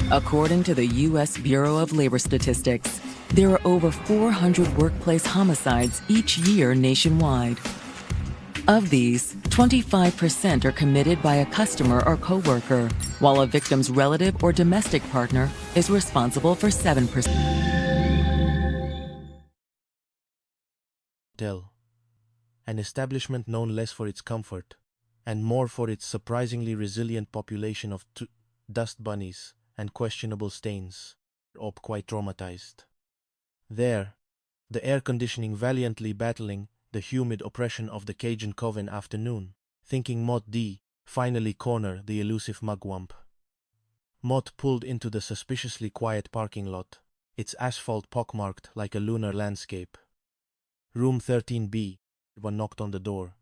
According to the U.S. Bureau of Labor Statistics, there are over 400 workplace homicides each year nationwide. Of these, 25% are committed by a customer or coworker, while a victim's relative or domestic partner is responsible for 7%. Hotel, an establishment known less for its comfort and more for its surprisingly resilient population of dust bunnies and questionable stains, or quite traumatized. There, the air conditioning valiantly battling the humid oppression of the Cajun Coven afternoon, thinking Mott D finally corner the elusive mugwump. Mott pulled into the suspiciously quiet parking lot, its asphalt pockmarked like a lunar landscape. Room 13B, one knocked on the door,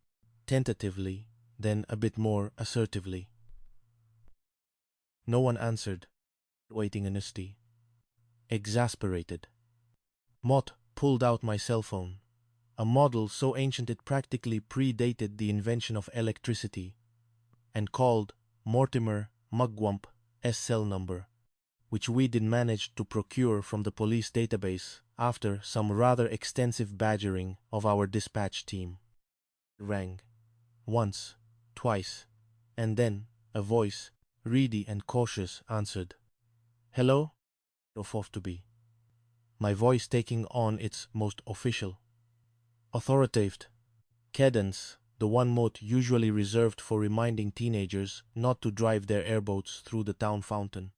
tentatively, then a bit more assertively. No one answered, waiting earnestly. Exasperated. Mott pulled out my cell phone, a model so ancient it practically predated the invention of electricity, and called Mortimer Mugwump's cell number, which we did manage to procure from the police database after some rather extensive badgering of our dispatch team. Rang. Once, twice, and then a voice, reedy and cautious, answered. Hello? Off to be. My voice taking on its most official, authoritative cadence, the one Mott usually reserved for reminding teenagers not to drive their airboats through the town fountain,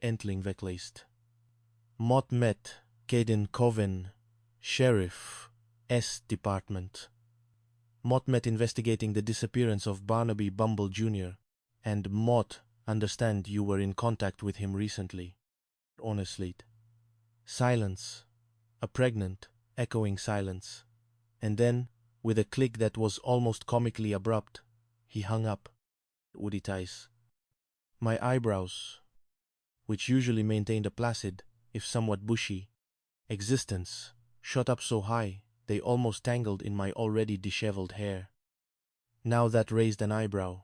entling wegleest. Mott met Caden Coven, Sheriff, S Department. Mott met investigating the disappearance of Barnaby Bumble Jr., and Mott understand you were in contact with him recently. Honestly. Silence. A pregnant, echoing silence. And then, with a click that was almost comically abrupt, he hung up. Woody ties. My eyebrows, which usually maintained a placid, if somewhat bushy, existence, shot up so high they almost tangled in my already disheveled hair. Now that raised an eyebrow.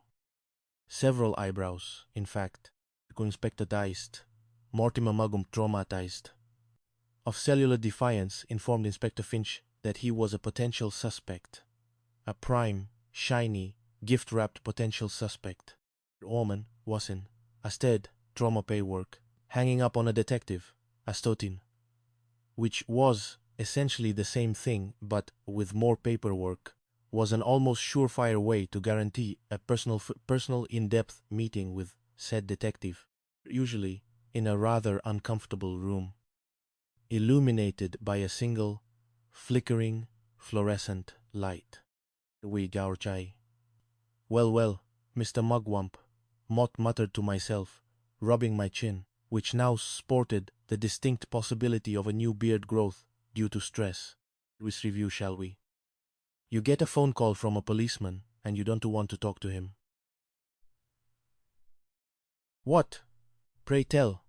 Several eyebrows, in fact, conspectatized, Mortimer Mugum traumatized. Of cellular defiance informed Inspector Finch that he was a potential suspect. A prime, shiny, gift-wrapped potential suspect. Orman wasn't. Instead, trauma pay work, hanging up on a detective, Astotin. Which was essentially the same thing, but with more paperwork, was an almost surefire way to guarantee a personal in-depth meeting with said detective, usually in a rather uncomfortable room, illuminated by a single, flickering, fluorescent light. We Gaurchai. Well, Mr. Mugwump, Mott muttered to myself, rubbing my chin, which now sported the distinct possibility of a new beard growth due to stress. This review, shall we? You get a phone call from a policeman, and you don't want to talk to him. What? Pray tell.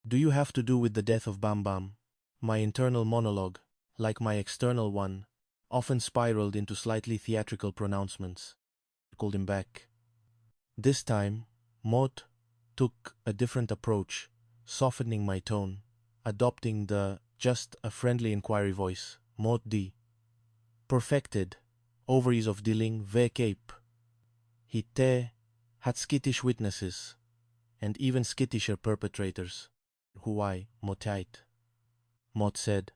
Do you have to do with the death of Bam Bam? My internal monologue, like my external one, often spiraled into slightly theatrical pronouncements. I called him back. This time, Mott took a different approach, softening my tone, adopting the just a friendly inquiry voice. Mott D. Perfected, ovaries of dealing ve cape. He had skittish witnesses, and even skittisher perpetrators, who I motait. Mott said,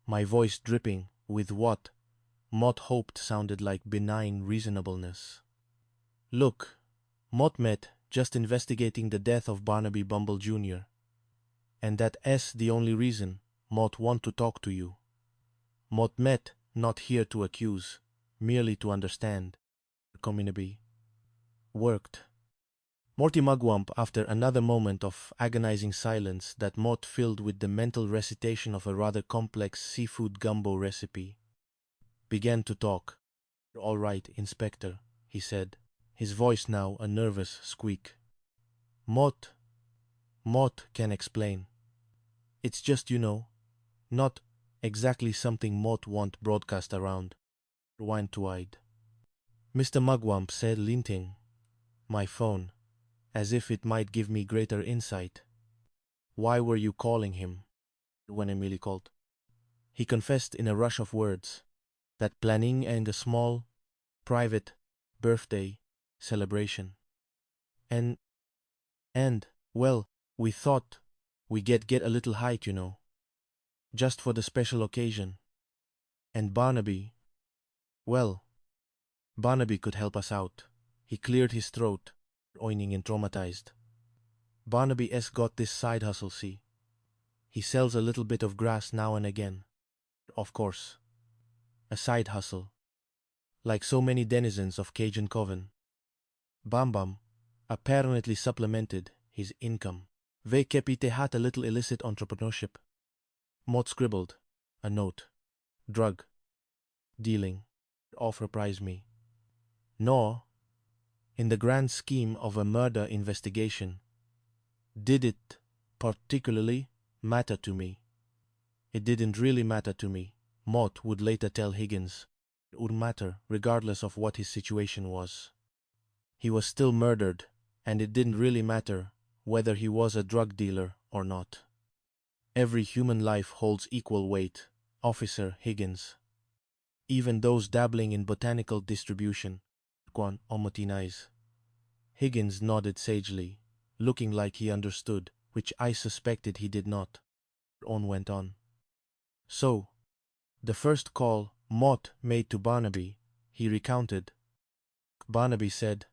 my voice dripping with what Mott hoped sounded like benign reasonableness. Look, Mott met just investigating the death of Barnaby Bumble Jr., and that's the only reason Mott want to talk to you. Mott met not here to accuse, merely to understand. Community worked. Morty Mugwump, after another moment of agonizing silence that Mott filled with the mental recitation of a rather complex seafood gumbo recipe, began to talk. All right, Inspector, he said, his voice now a nervous squeak. Mott can explain. It's just, not exactly something Mott want broadcast around. Rewind to wide. Mr. Mugwump said, linting my phone, as if it might give me greater insight. Why were you calling him? When Emily called. He confessed in a rush of words that planning and a small, private birthday celebration. And, well, we thought we get a little height, just for the special occasion. And Barnaby, well, Barnaby could help us out. He cleared his throat, oining and traumatized. Barnaby S. got this side hustle, see. He sells a little bit of grass now and again. Of course. A side hustle. Like so many denizens of Cajun Coven. Bam Bam apparently supplemented his income. Ve Kepite had a little illicit entrepreneurship. Mott scribbled a note. Drug. Dealing. Offer prize me. Nor, in the grand scheme of a murder investigation, did it particularly matter to me. It didn't really matter to me, Mott would later tell Higgins. It would matter regardless of what his situation was. He was still murdered, and it didn't really matter whether he was a drug dealer or not. Every human life holds equal weight, Officer Higgins. Even those dabbling in botanical distribution. Quan Omotinais. Higgins nodded sagely, looking like he understood, which I suspected he did not. On went on. So, the first call Mott made to Barnaby, he recounted. Barnaby said,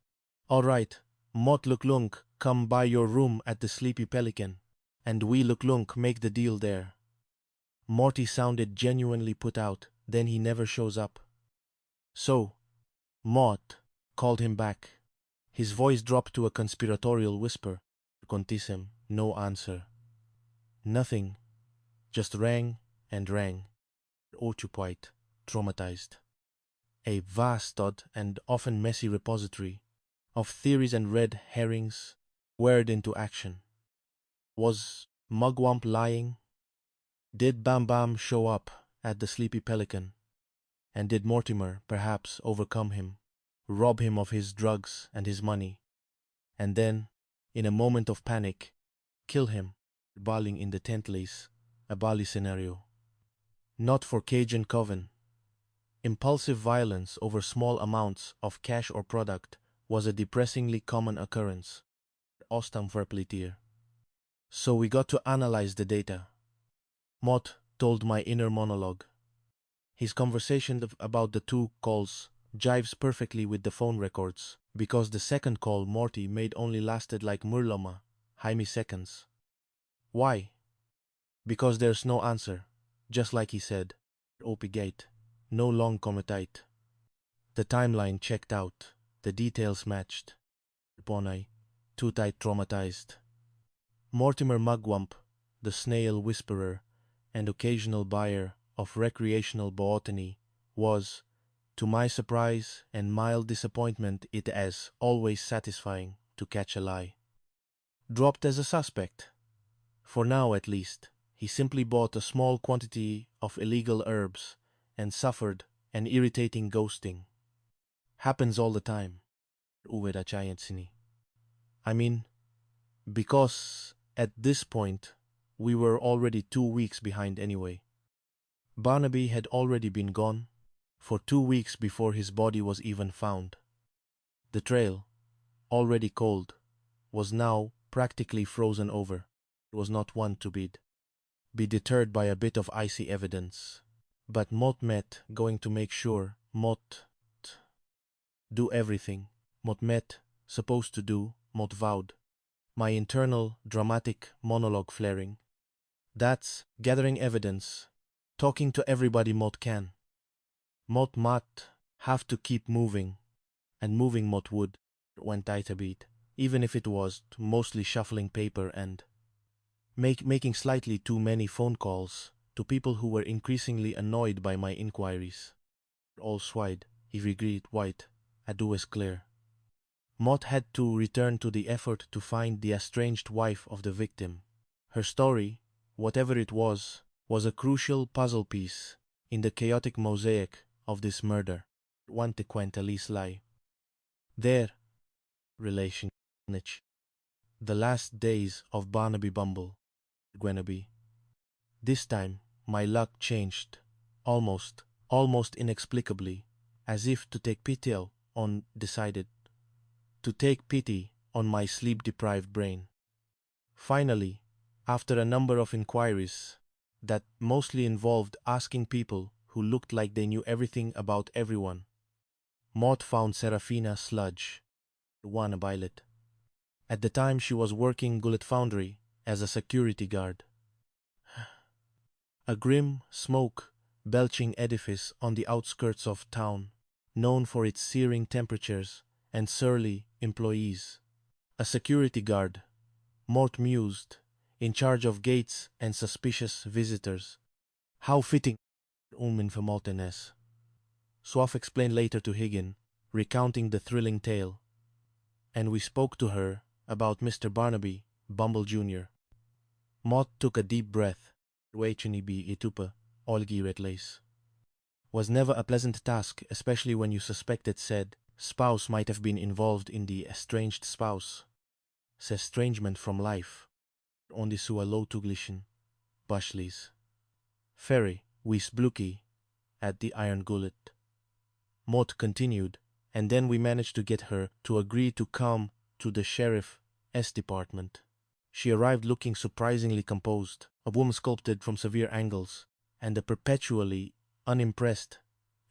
"All right, Mott look lunk come by your room at the Sleepy Pelican, and we look lunk make the deal there." Morty sounded genuinely put out, then he never shows up. So, Mott called him back. His voice dropped to a conspiratorial whisper. Contisem, no answer. Nothing, just rang and rang. Occupied, traumatized. A vast and often messy repository of theories and red herrings whirred into action. Was Mugwump lying? Did Bam Bam show up at the Sleepy Pelican? And did Mortimer perhaps overcome him, rob him of his drugs and his money, and then, in a moment of panic, kill him, bawling in the Tentleys, a Bali scenario? Not for Cajun Coven. Impulsive violence over small amounts of cash or product was a depressingly common occurrence. Ostam verplitier. So we got to analyze the data. Mott told my inner monologue. His conversation about the two calls jives perfectly with the phone records, because the second call Morty made only lasted like Murloma, Jaime seconds. Why? Because there's no answer, just like he said. Opie gate, no long commutite. The timeline checked out, the details matched. Bonai, too tight traumatized. Mortimer Mugwump, the snail whisperer and occasional buyer of recreational botany, was, to my surprise and mild disappointment, it as always satisfying to catch a lie. Dropped as a suspect. For now, at least, he simply bought a small quantity of illegal herbs and suffered an irritating ghosting. Happens all the time. I mean, because at this point, we were already 2 weeks behind anyway. Barnaby had already been gone for 2 weeks before his body was even found. The trail, already cold, was now practically frozen over. It was not one to be deterred by a bit of icy evidence. But Mott met going to make sure Mott do everything Mott met supposed to do, Mott vowed. My internal dramatic monologue flaring. That's gathering evidence, talking to everybody Mott can. Mott might have to keep moving, and moving Mott would, when tight a beat, even if it was mostly shuffling paper and making slightly too many phone calls to people who were increasingly annoyed by my inquiries. All swide, he regretted white, adues clear. Mott had to return to the effort to find the estranged wife of the victim. Her story, whatever it was a crucial puzzle piece in the chaotic mosaic of this murder. One te quenta lie. Their relation, The last days of Barnaby Bumble, Gwenaby. This time, my luck changed, almost inexplicably, as if to take pity on decided, to take pity on my sleep-deprived brain. Finally, after a number of inquiries that mostly involved asking people who looked like they knew everything about everyone, Maud found Serafina Sludge, one Violet. At the time she was working Gullet Foundry as a security guard. A grim, smoke-belching edifice on the outskirts of town, known for its searing temperatures and surly employees. A security guard, Mort mused, in charge of gates and suspicious visitors. How fitting, Vermaltenes. Swaff explained later to Higgin, recounting the thrilling tale. And we spoke to her about Mr. Barnaby, Bumble Jr. Mott took a deep breath. Wachinibi itupa, Olgi Redlace. Was never a pleasant task, especially when you suspected said spouse might have been involved in the estranged spouse. Estrangement from life. Ondi sua low tuglishin, Bushleys. Ferry, wis bluki, at the Iron Gullet. Mott continued, and then we managed to get her to agree to come to the sheriff's department. She arrived looking surprisingly composed, a woman sculpted from severe angles, and a perpetually unimpressed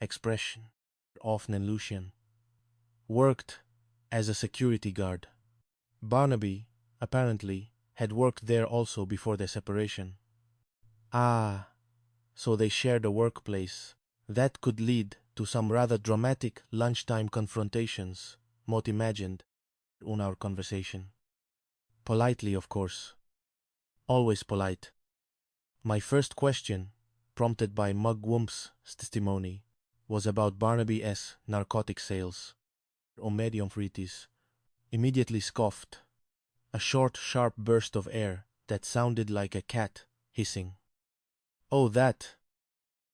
expression. Often and Lucian worked as a security guard. Barnaby, apparently, had worked there also before their separation. Ah, so they shared a workplace. That could lead to some rather dramatic lunchtime confrontations, Mott imagined, in our conversation. Politely, of course. Always polite. My first question, prompted by Mugwump's testimony, was about Barnaby's narcotic sales. Omedium Fritis immediately scoffed. A short, sharp burst of air that sounded like a cat hissing. Oh, that,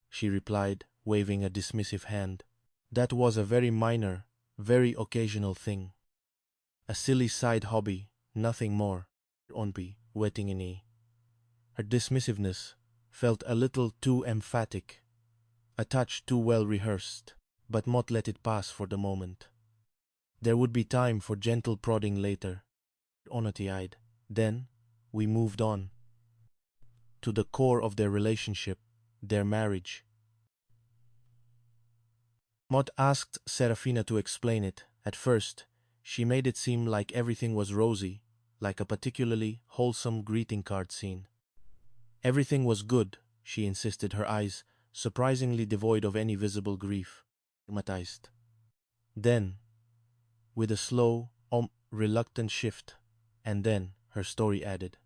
she replied, waving a dismissive hand. That was a very minor, very occasional thing. A silly side hobby, nothing more. Onpi, wetting in e. Her dismissiveness felt a little too emphatic, a touch too well rehearsed, but Mott let it pass for the moment. There would be time for gentle prodding later. Onity-eyed. Then we moved on to the core of their relationship, their marriage. Mott asked Serafina to explain it. At first, she made it seem like everything was rosy, like a particularly wholesome greeting card scene. Everything was good, she insisted, her eyes surprisingly devoid of any visible grief. Dramatized. Then, with a slow, reluctant shift, and then her story added,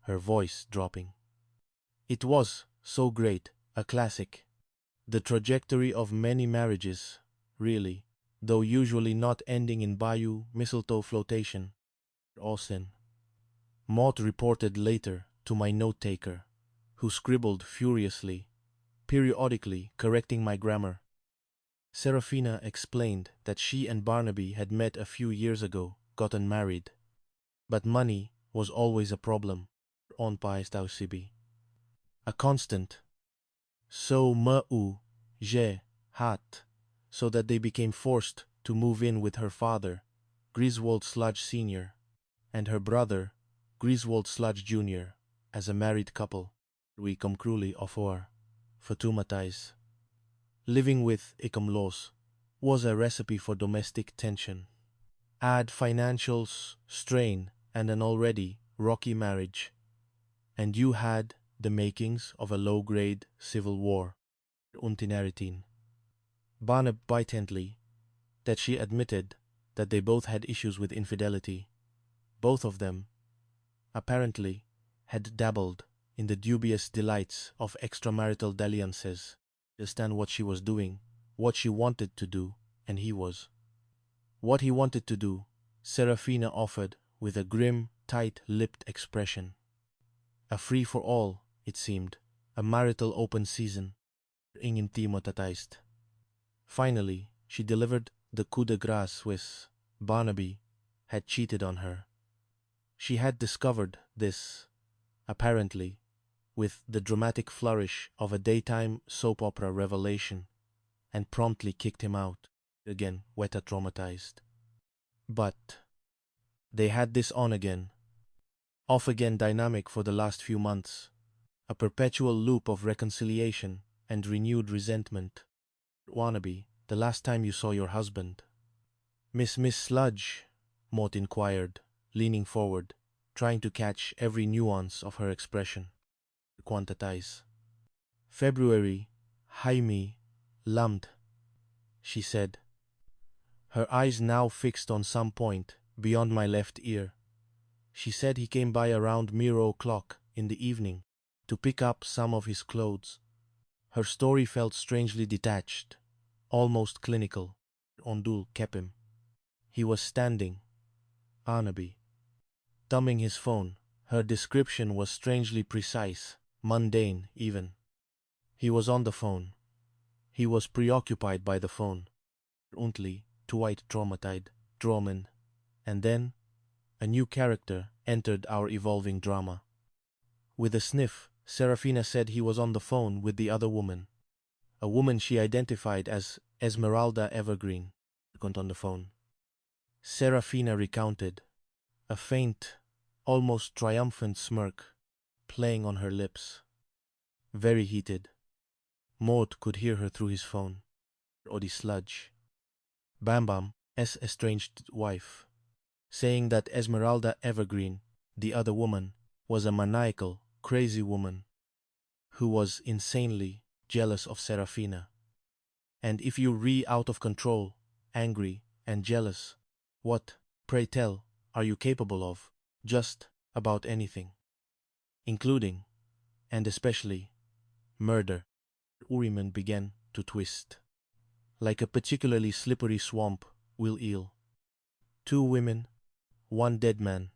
her voice dropping. It was so great, a classic. The trajectory of many marriages, really, though usually not ending in bayou mistletoe flotation. Austin. Maud reported later to my note-taker, who scribbled furiously, periodically correcting my grammar. Serafina explained that she and Barnaby had met a few years ago, gotten married. But money was always a problem. On Sibi. A constant. So ma'u, je, hat, so that they became forced to move in with her father, Griswold Sludge Sr., and her brother, Griswold Sludge Jr., as a married couple. We come cruelly offer, Fatumatais. Living with Ikamlos was a recipe for domestic tension. Add financial strain and an already rocky marriage, and you had the makings of a low-grade civil war. Untinaritin. Barnab bitently that she admitted that they both had issues with infidelity. Both of them, apparently, had dabbled in the dubious delights of extramarital dalliances. Understand what she was doing, what she wanted to do, and he was. What he wanted to do, Serafina offered with a grim, tight-lipped expression. A free-for-all, it seemed, a marital open season. Ingen timotatized. Finally, she delivered the coup de grace with Barnaby had cheated on her. She had discovered this, apparently, with the dramatic flourish of a daytime soap opera revelation, and promptly kicked him out, again Weta traumatized. But they had this on again, off again dynamic for the last few months, a perpetual loop of reconciliation and renewed resentment. Wannabe, the last time you saw your husband? Miss Sludge, Mort inquired, leaning forward, trying to catch every nuance of her expression. Quantize. February, Jaime, lummed, she said, her eyes now fixed on some point beyond my left ear. She said he came by around mere o'clock in the evening to pick up some of his clothes. Her story felt strangely detached, almost clinical. Ondul kept him. He was standing, Arnaby, thumbing his phone. Her description was strangely precise, mundane even. He was on the phone. He was preoccupied by the phone. Untly, Dwight traumatized, Droman. And then, a new character entered our evolving drama. With a sniff, Serafina said he was on the phone with the other woman. A woman she identified as Esmeralda Evergreen. On the phone. Serafina recounted, a faint, almost triumphant smirk playing on her lips. Very heated. Maud could hear her through his phone. Odi Sludge. Bam estranged wife, saying that Esmeralda Evergreen, the other woman, was a maniacal, crazy woman who was insanely jealous of Serafina. And if you out of control, angry, and jealous, what, pray tell, are you capable of? Just about anything. Including, and especially, murder. Uriman began to twist. Like a particularly slippery swamp will eel. 2 women, 1 dead man.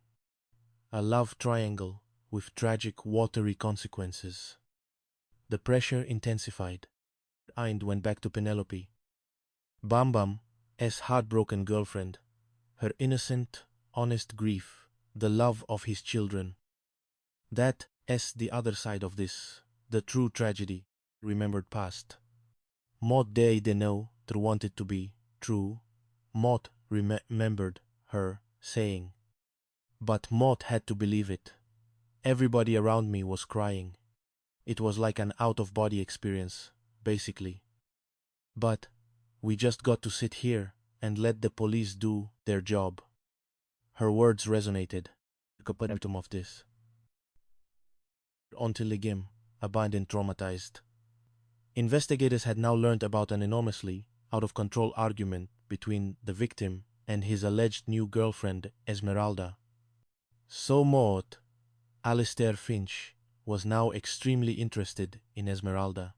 A love triangle with tragic watery consequences. The pressure intensified. Eind went back to Penelope. Bambam's heartbroken girlfriend, her innocent, honest grief, the love of his children. That is the other side of this, the true tragedy, remembered past. Maud they know there wanted to be true. Maud remembered her saying. But Maud had to believe it. Everybody around me was crying. It was like an out-of-body experience, basically. But we just got to sit here and let the police do their job. Her words resonated. The of this. Until Ligim, abandoned, traumatized. Investigators had now learned about an enormously out-of-control argument between the victim and his alleged new girlfriend, Esmeralda. So Maud, Alistair Finch, was now extremely interested in Esmeralda.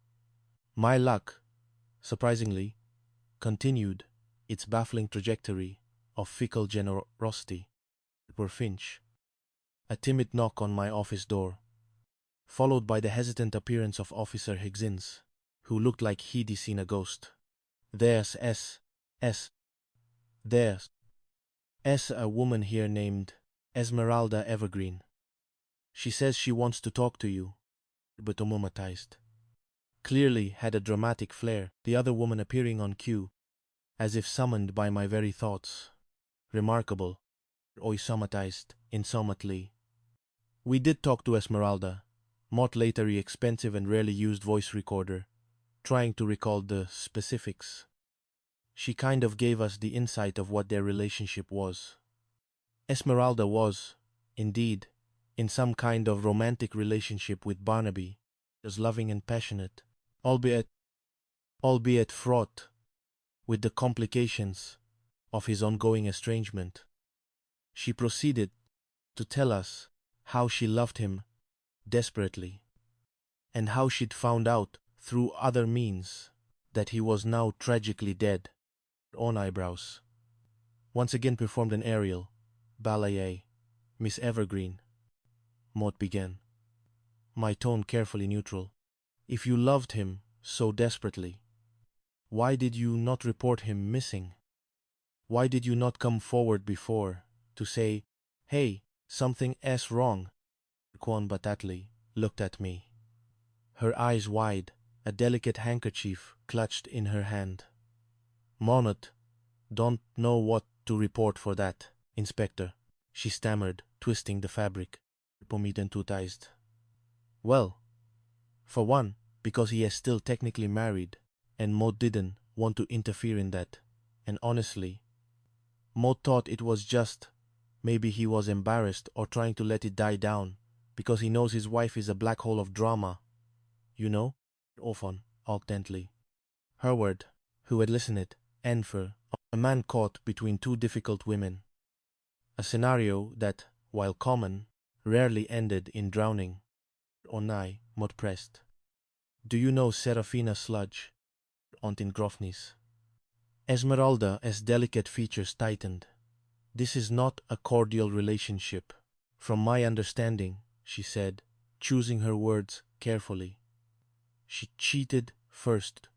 My luck, surprisingly, continued its baffling trajectory of fickle generosity. For Finch, a timid knock on my office door, followed by the hesitant appearance of Officer Higgins, who looked like he'd seen a ghost. There's a woman here named Esmeralda Evergreen. She says she wants to talk to you, but traumatized. Clearly had a dramatic flair, the other woman appearing on cue, as if summoned by my very thoughts. Remarkable. Oi somatized, insomately. We did talk to Esmeralda, Mott later expensive and rarely used voice recorder, trying to recall the specifics. She kind of gave us the insight of what their relationship was. Esmeralda was, indeed, in some kind of romantic relationship with Barnaby, as loving and passionate, albeit fraught with the complications of his ongoing estrangement. She proceeded to tell us how she loved him desperately, and how she'd found out through other means that he was now tragically dead. On eyebrows. Once again performed an aerial, ballet, Miss Evergreen. Maud began, my tone carefully neutral. If you loved him so desperately, why did you not report him missing? Why did you not come forward before to say, hey, Something's wrong. Kwon Batatli looked at me. Her eyes wide, a delicate handkerchief clutched in her hand. Monot, don't know what to report for that, Inspector, she stammered, twisting the fabric. Pomidentutized. Well, for one, because he is still technically married, and Maud didn't want to interfere in that. And honestly, Maud thought it was just, maybe he was embarrassed or trying to let it die down, because he knows his wife is a black hole of drama. You know? Often, gently. Herward, who had listened, Enfer, a man caught between two difficult women. A scenario that, while common, rarely ended in drowning. Onai, Maud pressed. Do you know Serafina Sludge? Ontin Grofnis. Esmeralda's delicate features tightened. This is not a cordial relationship. From my understanding, she said, choosing her words carefully. She cheated first.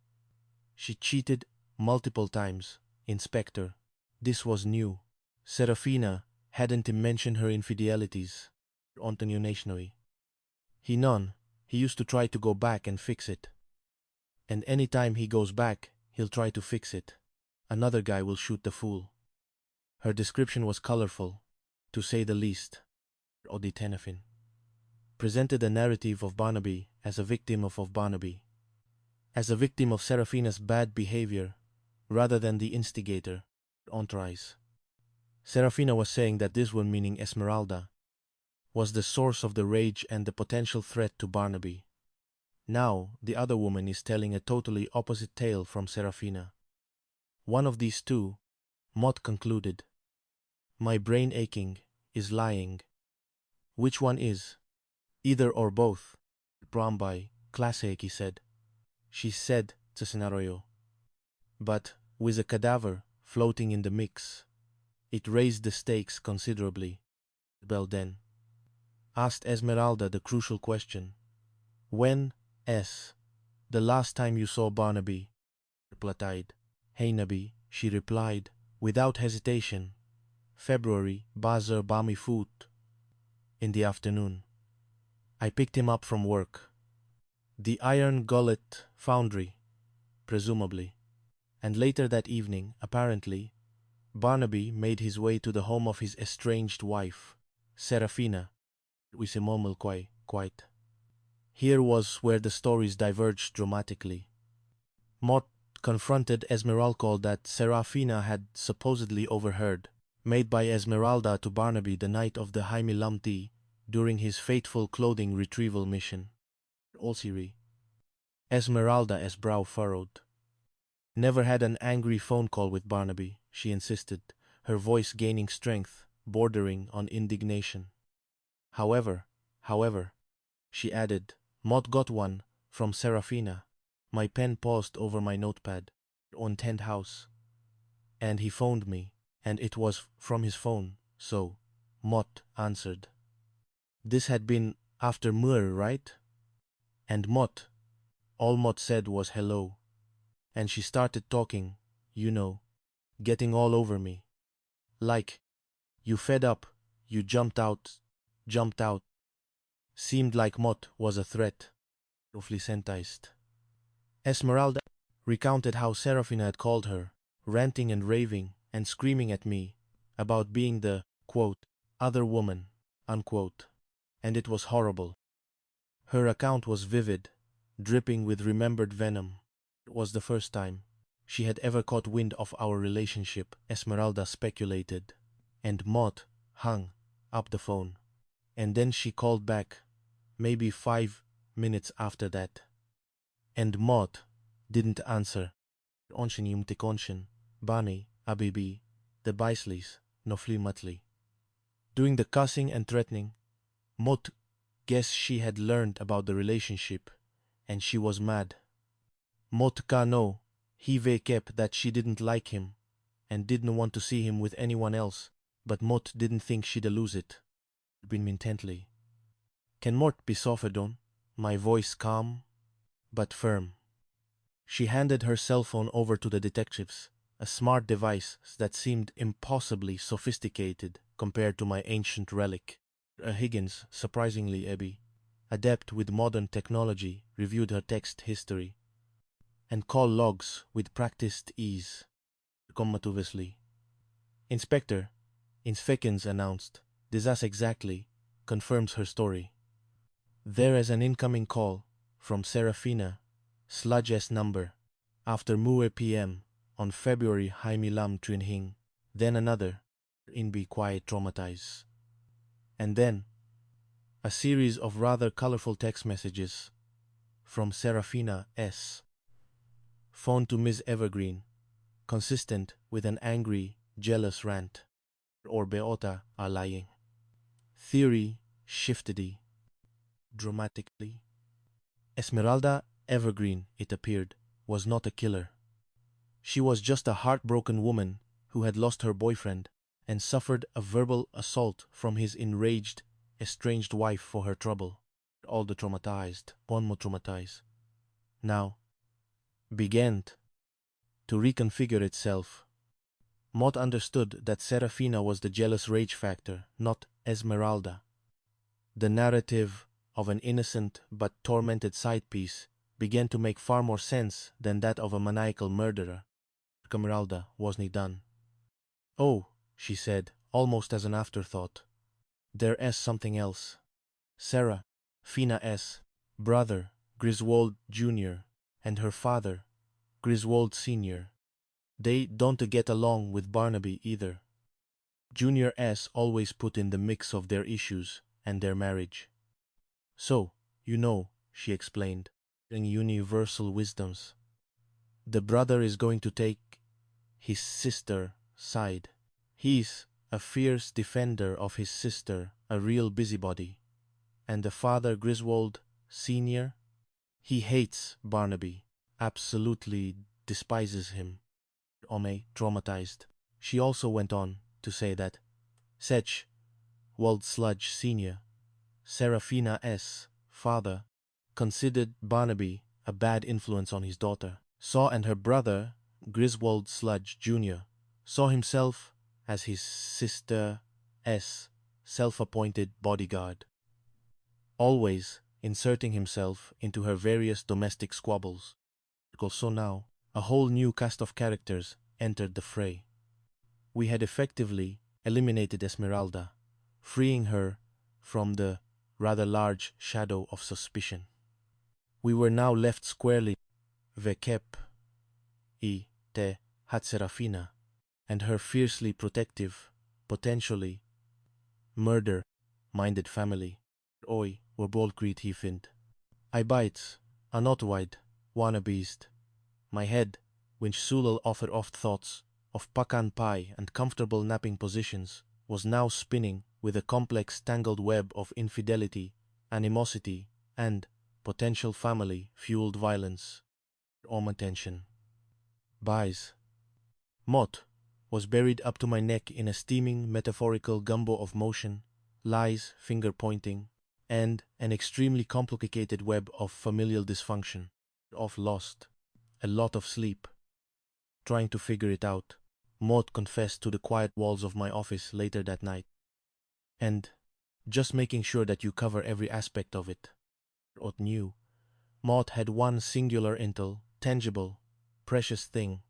She cheated multiple times, Inspector. This was new. Serafina hadn't mentioned her infidelities. Ontonionation. He used to try to go back and fix it. And any time he goes back, he'll try to fix it. Another guy will shoot the fool. Her description was colorful, to say the least. Odi Tenefin presented a narrative of Barnaby as a victim of Barnaby, as a victim of Serafina's bad behavior, rather than the instigator. Entourage. Serafina was saying that this one, meaning Esmeralda, was the source of the rage and the potential threat to Barnaby. Now, the other woman is telling a totally opposite tale from Serafina. One of these two, Maud concluded. My brain aching is lying. Which one is? Either or both. Brambai, Claseiki said. She said to scenario. But, with a cadaver floating in the mix, it raised the stakes considerably. Belden asked Esmeralda the crucial question. When, the last time you saw Barnaby? Replied. Hey Nabi, she replied, without hesitation. February, Bazar Bami Foot. In the afternoon. I picked him up from work. The Iron Gullet Foundry, presumably. And later that evening, apparently, Barnaby made his way to the home of his estranged wife, Serafina. Quite. Here was where the stories diverged dramatically. Maud confronted Esmeralda that Serafina had supposedly overheard, made by Esmeralda to Barnaby the night of the Jaime Lamti during his fateful clothing retrieval mission. Olsiri. Esmeralda's brow furrowed. Never had an angry phone call with Barnaby, she insisted, her voice gaining strength, bordering on indignation. However, she added, Maud got one from Serafina. My pen paused over my notepad, on Tent House. And he phoned me, and it was from his phone, so, Maud answered. This had been after Muir, right? And Maud, all Maud said was hello. And she started talking, you know, getting all over me. Like, you fed up, you jumped out. Seemed like Maud was a threat. Roughly sentenced. Esmeralda recounted how Serafina had called her, ranting and raving and screaming at me about being the, quote, other woman, unquote. And it was horrible. Her account was vivid, dripping with remembered venom. It was the first time she had ever caught wind of our relationship, Esmeralda speculated. And Maud hung up the phone. And then she called back, maybe 5 minutes after that. And Maud didn't answer. Onshin yumtikonshin, Bani, Abibi, the Baislis, Nofli Matli. Doing the cussing and threatening, Maud guessed she had learned about the relationship, and she was mad. Maud Kano, he kept that she didn't like him, and didn't want to see him with anyone else, but Maud didn't think she'd lose it. Been intently. Can Maud be softened on? My voice calm, but firm. She handed her cell phone over to the detectives, a smart device that seemed impossibly sophisticated compared to my ancient relic. Higgins, surprisingly adept with modern technology, reviewed her text history and call logs with practiced ease. Commatuously. Inspector, Inspekens announced, "This exactly confirms her story. There is an incoming call from Serafina, sludge S number, after Muir PM on February Haimilam Trinhing, then another, in Be Quiet Traumatize. And then, a series of rather colorful text messages from Serafina S. Phone to Ms. Evergreen, consistent with an angry, jealous rant, or Beota are lying. Theory shifted dramatically. Esmeralda Evergreen, it appeared, was not a killer. She was just a heartbroken woman who had lost her boyfriend and suffered a verbal assault from his enraged, estranged wife for her trouble. All the traumatized, one more traumatized, now began to reconfigure itself. Mott understood that Serafina was the jealous rage factor, not Esmeralda. The narrative of an innocent but tormented side piece began to make far more sense than that of a maniacal murderer. Esmeralda wasn't done. "Oh," she said, almost as an afterthought. "There's something else. Sarah, Fina S. brother, Griswold Jr., and her father, Griswold Sr. They don't get along with Barnaby either. Junior S. always put in the mix of their issues and their marriage. So, she explained, in universal wisdoms, the brother is going to take his sister side. He's a fierce defender of his sister, a real busybody. And the father, Griswold Sr., he hates Barnaby, absolutely despises him." Ome traumatized. She also went on to say that Sech, Wald Sludge Sr., Serafina S. father, considered Barnaby a bad influence on his daughter. Saw and her brother, Griswold Sludge Jr., saw himself as his sister S. self-appointed bodyguard, always inserting himself into her various domestic squabbles. So now, a whole new cast of characters entered the fray. We had effectively eliminated Esmeralda, freeing her from the rather large shadow of suspicion. We were now left squarely Vekep I te had Serafina and her fiercely protective, potentially murder-minded family. Oi, were bolkriet he find. I bites, a not wide, wanna beast. My head, which Sulal offered oft thoughts of pakan pie and comfortable napping positions, was now spinning with a complex tangled web of infidelity, animosity, and potential family-fueled violence. Tension. Buys. Mott was buried up to my neck in a steaming metaphorical gumbo of motion, lies, finger-pointing, and an extremely complicated web of familial dysfunction. Lost. A lot of sleep. Trying to figure it out, Maud confessed to the quiet walls of my office later that night. And just making sure that you cover every aspect of it. Ot knew. Maud had one singular tangible, precious thing.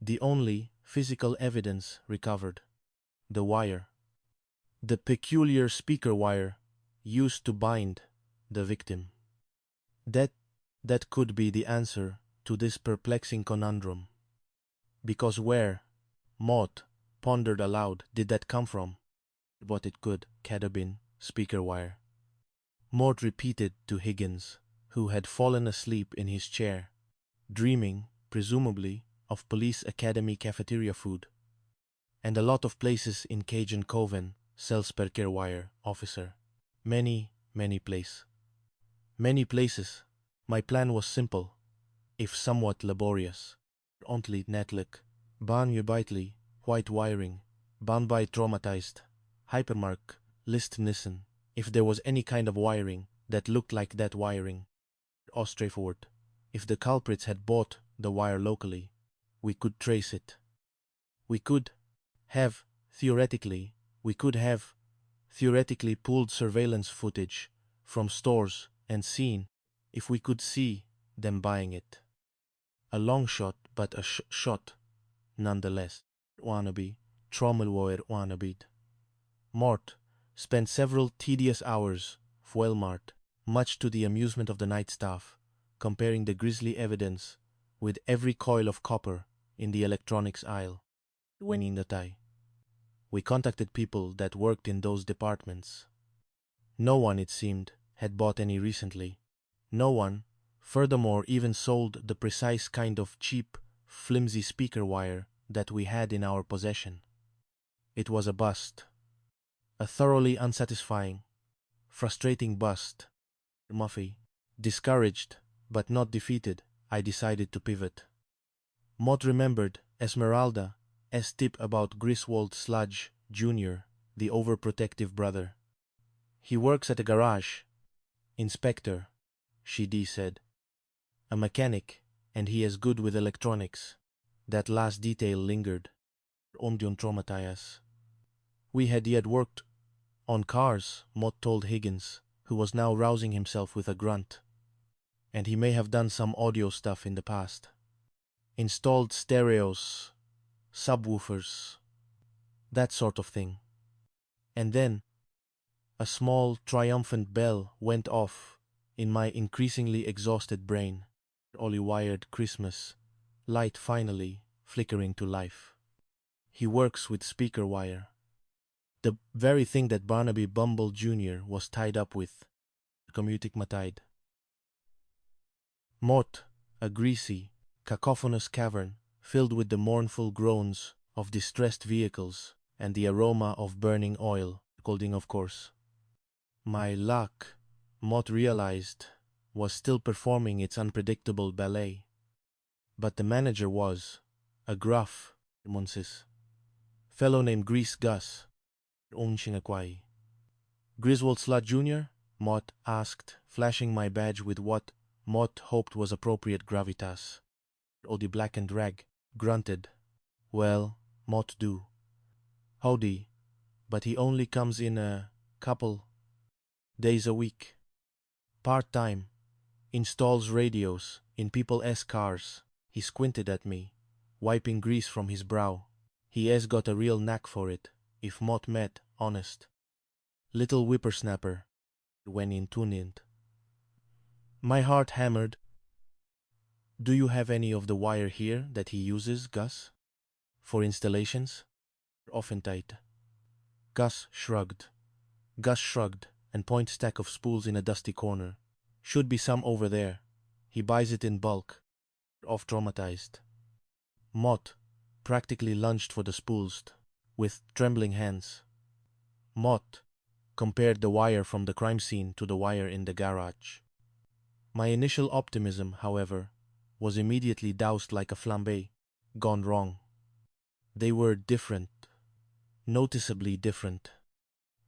The only physical evidence recovered. The wire. The peculiar speaker wire used to bind the victim. That could be the answer to this perplexing conundrum. Because where, Maud pondered aloud, did that come from? But it could have been speaker wire. Maud repeated to Higgins, who had fallen asleep in his chair, dreaming, presumably, of police academy cafeteria food. And a lot of places in Cajun Coven sell speaker wire, officer. Many places. Many places. My plan was simple, if somewhat laborious. Only netlik, ban je white wiring, ban by traumatized, hypermark, list nissen, if there was any kind of wiring that looked like that wiring. Or straightforward, if the culprits had bought the wire locally, we could trace it. Theoretically, we could have theoretically pulled surveillance footage from stores and seen if we could see them buying it. A long shot, but a shot nonetheless. Wannabe, trommelwoer wannabed. Mort spent several tedious hours Fuelmart, much to the amusement of the night staff, comparing the grisly evidence with every coil of copper in the electronics aisle. When in the tie, we contacted people that worked in those departments. No one, it seemed, had bought any recently. No one, furthermore, even sold the precise kind of cheap, flimsy speaker wire that we had in our possession. It was a bust. A thoroughly unsatisfying, frustrating bust. Muffy. Discouraged, but not defeated, I decided to pivot. Maud remembered Esmeralda's tip about Griswold Sludge Jr., the overprotective brother. He works at a garage. Inspector, she said. A mechanic, and he is good with electronics. That last detail lingered. Omdion traumatized. We had yet worked on cars, Mott told Higgins, who was now rousing himself with a grunt. And he may have done some audio stuff in the past. Installed stereos, subwoofers, that sort of thing. And then a small, triumphant bell went off in my increasingly exhausted brain. Ollie-wired Christmas, light finally flickering to life. He works with speaker wire. The very thing that Barnaby Bumble Jr. was tied up with. Commutic matide. Mott, a greasy, cacophonous cavern filled with the mournful groans of distressed vehicles and the aroma of burning oil, scolding of course. My luck, Mott realized, was still performing its unpredictable ballet. But the manager was a gruff, fellow named Grease Gus, Griswold Slut Jr., Mott asked, flashing my badge with what Mott hoped was appropriate gravitas. The blackened rag grunted. Well, Mott do. Howdy, but he only comes in a couple days a week. Part-time. Installs radios in people's cars. He squinted at me, wiping grease from his brow. He has got a real knack for it, if Mott met, honest. Little whippersnapper, when in tuned. My heart hammered. Do you have any of the wire here that he uses, Gus? For installations? Often tight. Gus shrugged and pointed stack of spools in a dusty corner. Should be some over there. He buys it in bulk. Off traumatized. Mott practically lunged for the spools with trembling hands. Mott compared the wire from the crime scene to the wire in the garage. My initial optimism, however, was immediately doused like a flambe, gone wrong. They were different, noticeably different.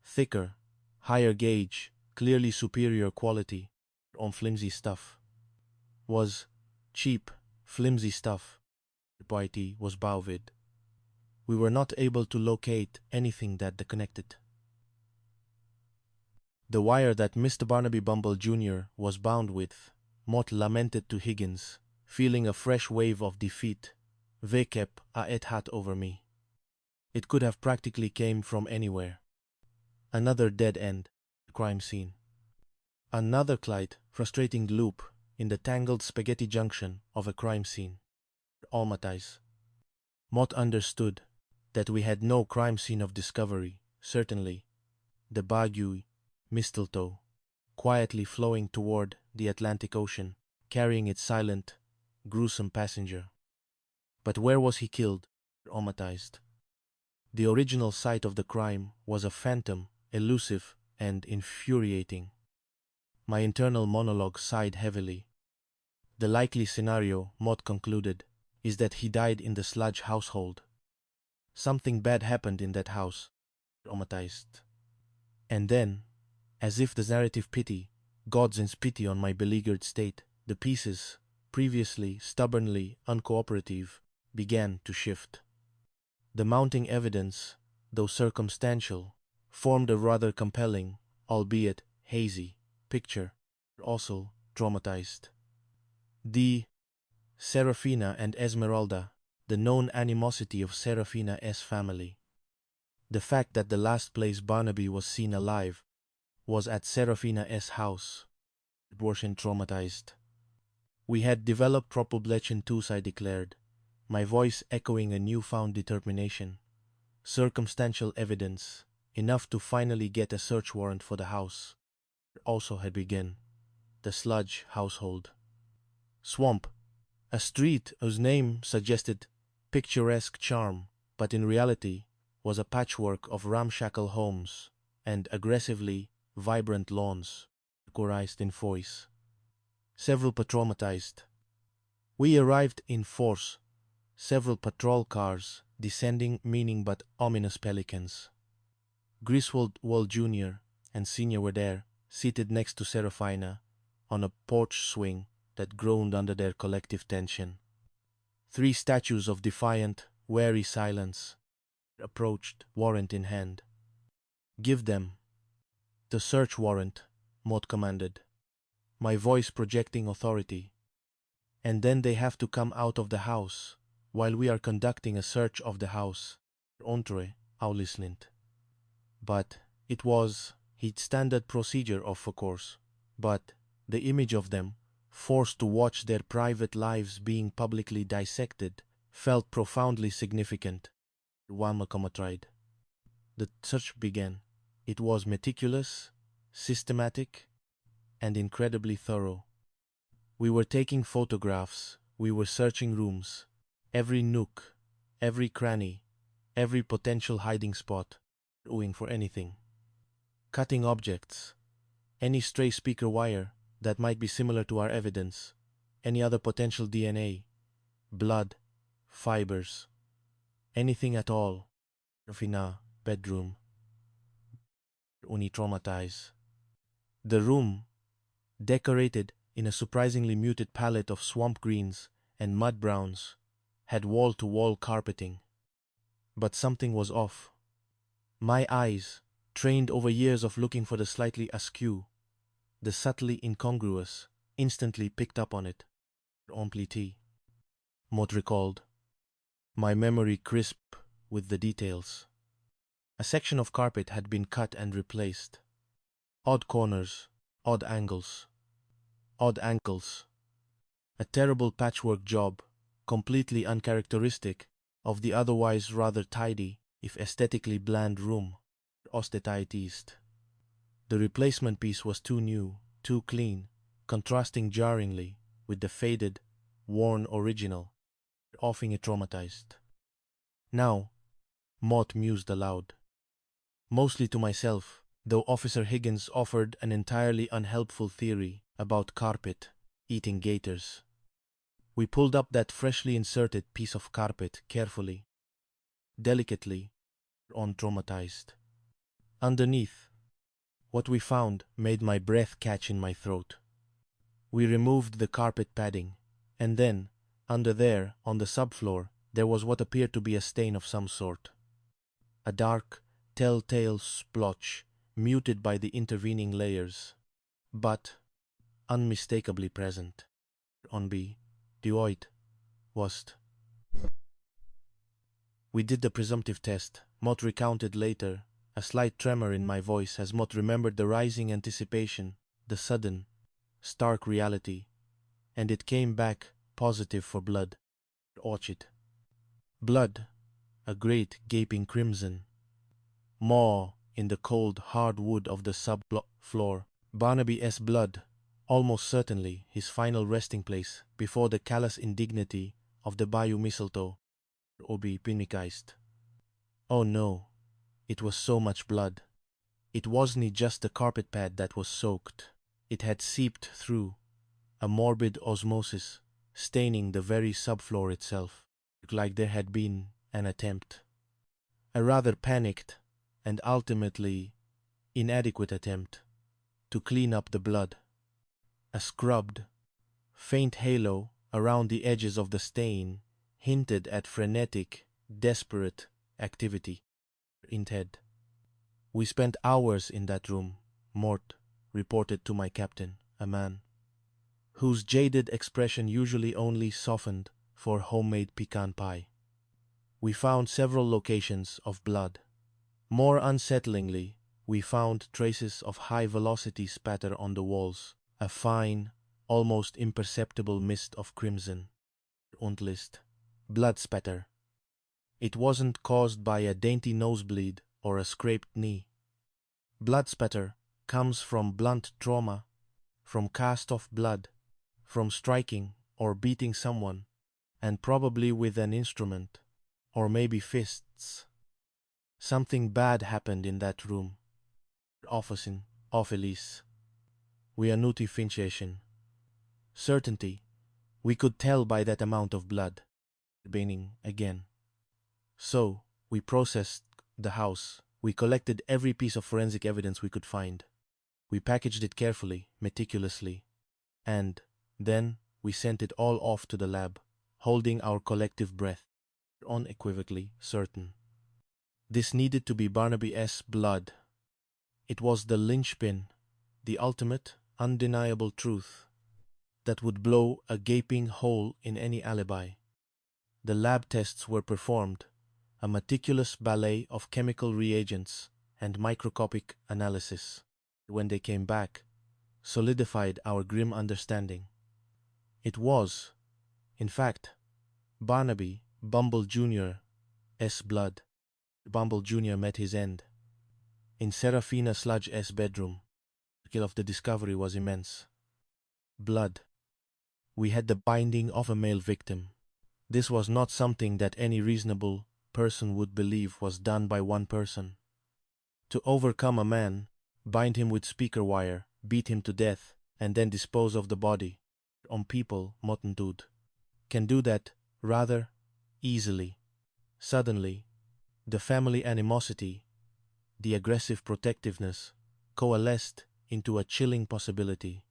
Thicker, higher gauge, clearly superior quality on flimsy stuff. Was cheap, flimsy stuff. Party was Bauvid. We were not able to locate anything that connected. The wire that Mr. Barnaby Bumble Jr. was bound with, Mott lamented to Higgins, feeling a fresh wave of defeat. Vekep a et hat over me. It could have practically came from anywhere. Another dead end, crime scene. Another Clyde, frustrating loop in the tangled spaghetti junction of a crime scene. Almatize. Mott understood that we had no crime scene of discovery, certainly. The Bayou, mistletoe, quietly flowing toward the Atlantic Ocean, carrying its silent, gruesome passenger. But where was he killed? Traumatized. The original site of the crime was a phantom, elusive and infuriating. My internal monologue sighed heavily. The likely scenario, Mott concluded, is that he died in the Sludge household. Something bad happened in that house. Traumatized. And then, as if the narrative pity, God's pity on my beleaguered state, the pieces, previously stubbornly uncooperative, began to shift. The mounting evidence, though circumstantial, formed a rather compelling, albeit hazy, picture. Also traumatized. The Serafina and Esmeralda, the known animosity of Serafina's family. The fact that the last place Barnaby was seen alive was at Serafina's house. Abortion traumatized. We had developed Propoblechen too, I declared, my voice echoing a newfound determination. Circumstantial evidence, enough to finally get a search warrant for the house, also had begun. The Sludge household. Swamp, a street whose name suggested picturesque charm, but in reality was a patchwork of ramshackle homes and aggressively vibrant lawns, chorused in voice. Several traumatized. We arrived in force, several patrol cars descending meaning but ominous pelicans. Griswold Wall Jr. and Sr. were there, seated next to Serafina, on a porch swing that groaned under their collective tension. Three statues of defiant, wary silence approached, warrant in hand. Give them the search warrant, Maud commanded, my voice projecting authority. And then they have to come out of the house while we are conducting a search of the house. Entre Aulislint. But it was his standard procedure, of course. But the image of them, forced to watch their private lives being publicly dissected, felt profoundly significant. Wamacoma tried. The search began. It was meticulous, systematic, and incredibly thorough. We were taking photographs, we were searching rooms, every nook, every cranny, every potential hiding spot, oohing for anything. Cutting objects, any stray speaker wire that might be similar to our evidence, any other potential DNA, blood, fibers, anything at all. Rafina, bedroom. Uni traumatize. The room, decorated in a surprisingly muted palette of swamp greens and mud browns, had wall-to-wall carpeting. But something was off. My eyes, trained over years of looking for the slightly askew, the subtly incongruous, instantly picked up on it. Amplity. Maud recalled, my memory crisp with the details. A section of carpet had been cut and replaced. Odd corners, odd angles, odd ankles. A terrible patchwork job, completely uncharacteristic of the otherwise rather tidy, if aesthetically bland room. Ostetized. The replacement piece was too new, too clean, contrasting jarringly with the faded, worn original, offing it traumatized. Now, Maud mused aloud. Mostly to myself, though Officer Higgins offered an entirely unhelpful theory about carpet eating gators. We pulled up that freshly inserted piece of carpet carefully, delicately, traumatized. Underneath, what we found made my breath catch in my throat. We removed the carpet padding, and then, under there, on the subfloor, there was what appeared to be a stain of some sort. A dark, telltale splotch, muted by the intervening layers, but unmistakably present. On B. Duoit. Wast. We did the presumptive test. Mott recounted later, a slight tremor in my voice as Mott remembered the rising anticipation, the sudden, stark reality, and it came back positive for blood. Orchid. Blood, a great gaping crimson. Maw in the cold, hard wood of the sub-floor. Barnaby's blood, almost certainly his final resting place before the callous indignity of the bayou mistletoe. Obi pinicized. Oh no, it was so much blood. It wasn't just the carpet pad that was soaked. It had seeped through, a morbid osmosis, staining the very subfloor itself, like there had been an attempt. A rather panicked and ultimately inadequate attempt to clean up the blood. A scrubbed, faint halo around the edges of the stain hinted at frenetic, desperate activity. Instead, We spent hours in that room, Mort reported to my captain, a man whose jaded expression usually only softened for homemade pecan pie. We found several locations of blood. More unsettlingly, we found traces of high-velocity spatter on the walls, a fine, almost imperceptible mist of crimson. Untlist. Blood spatter. It wasn't caused by a dainty nosebleed or a scraped knee. Blood spatter comes from blunt trauma, from cast-off blood, from striking or beating someone, and probably with an instrument, or maybe fists. Something bad happened in that room. Officin, offilis. We are notification. Certainty. We could tell by that amount of blood. Beginning again. So, we processed the house. We collected every piece of forensic evidence we could find. We packaged it carefully, meticulously. And then we sent it all off to the lab, holding our collective breath, unequivocally certain. This needed to be Barnaby's blood. It was the linchpin, the ultimate, undeniable truth that would blow a gaping hole in any alibi. The lab tests were performed, a meticulous ballet of chemical reagents and microscopic analysis. When they came back, solidified our grim understanding. It was, in fact, Barnaby Bumble Jr.'s blood. Bumble Jr. met his end. In Serafina Sludge's bedroom, the scale of the discovery was immense. Blood. We had the binding of a male victim. This was not something that any reasonable person would believe was done by one person. To overcome a man, bind him with speaker wire, beat him to death, and then dispose of the body. On people, Mottendood, can do that rather easily. Suddenly, the family animosity, the aggressive protectiveness, coalesced into a chilling possibility.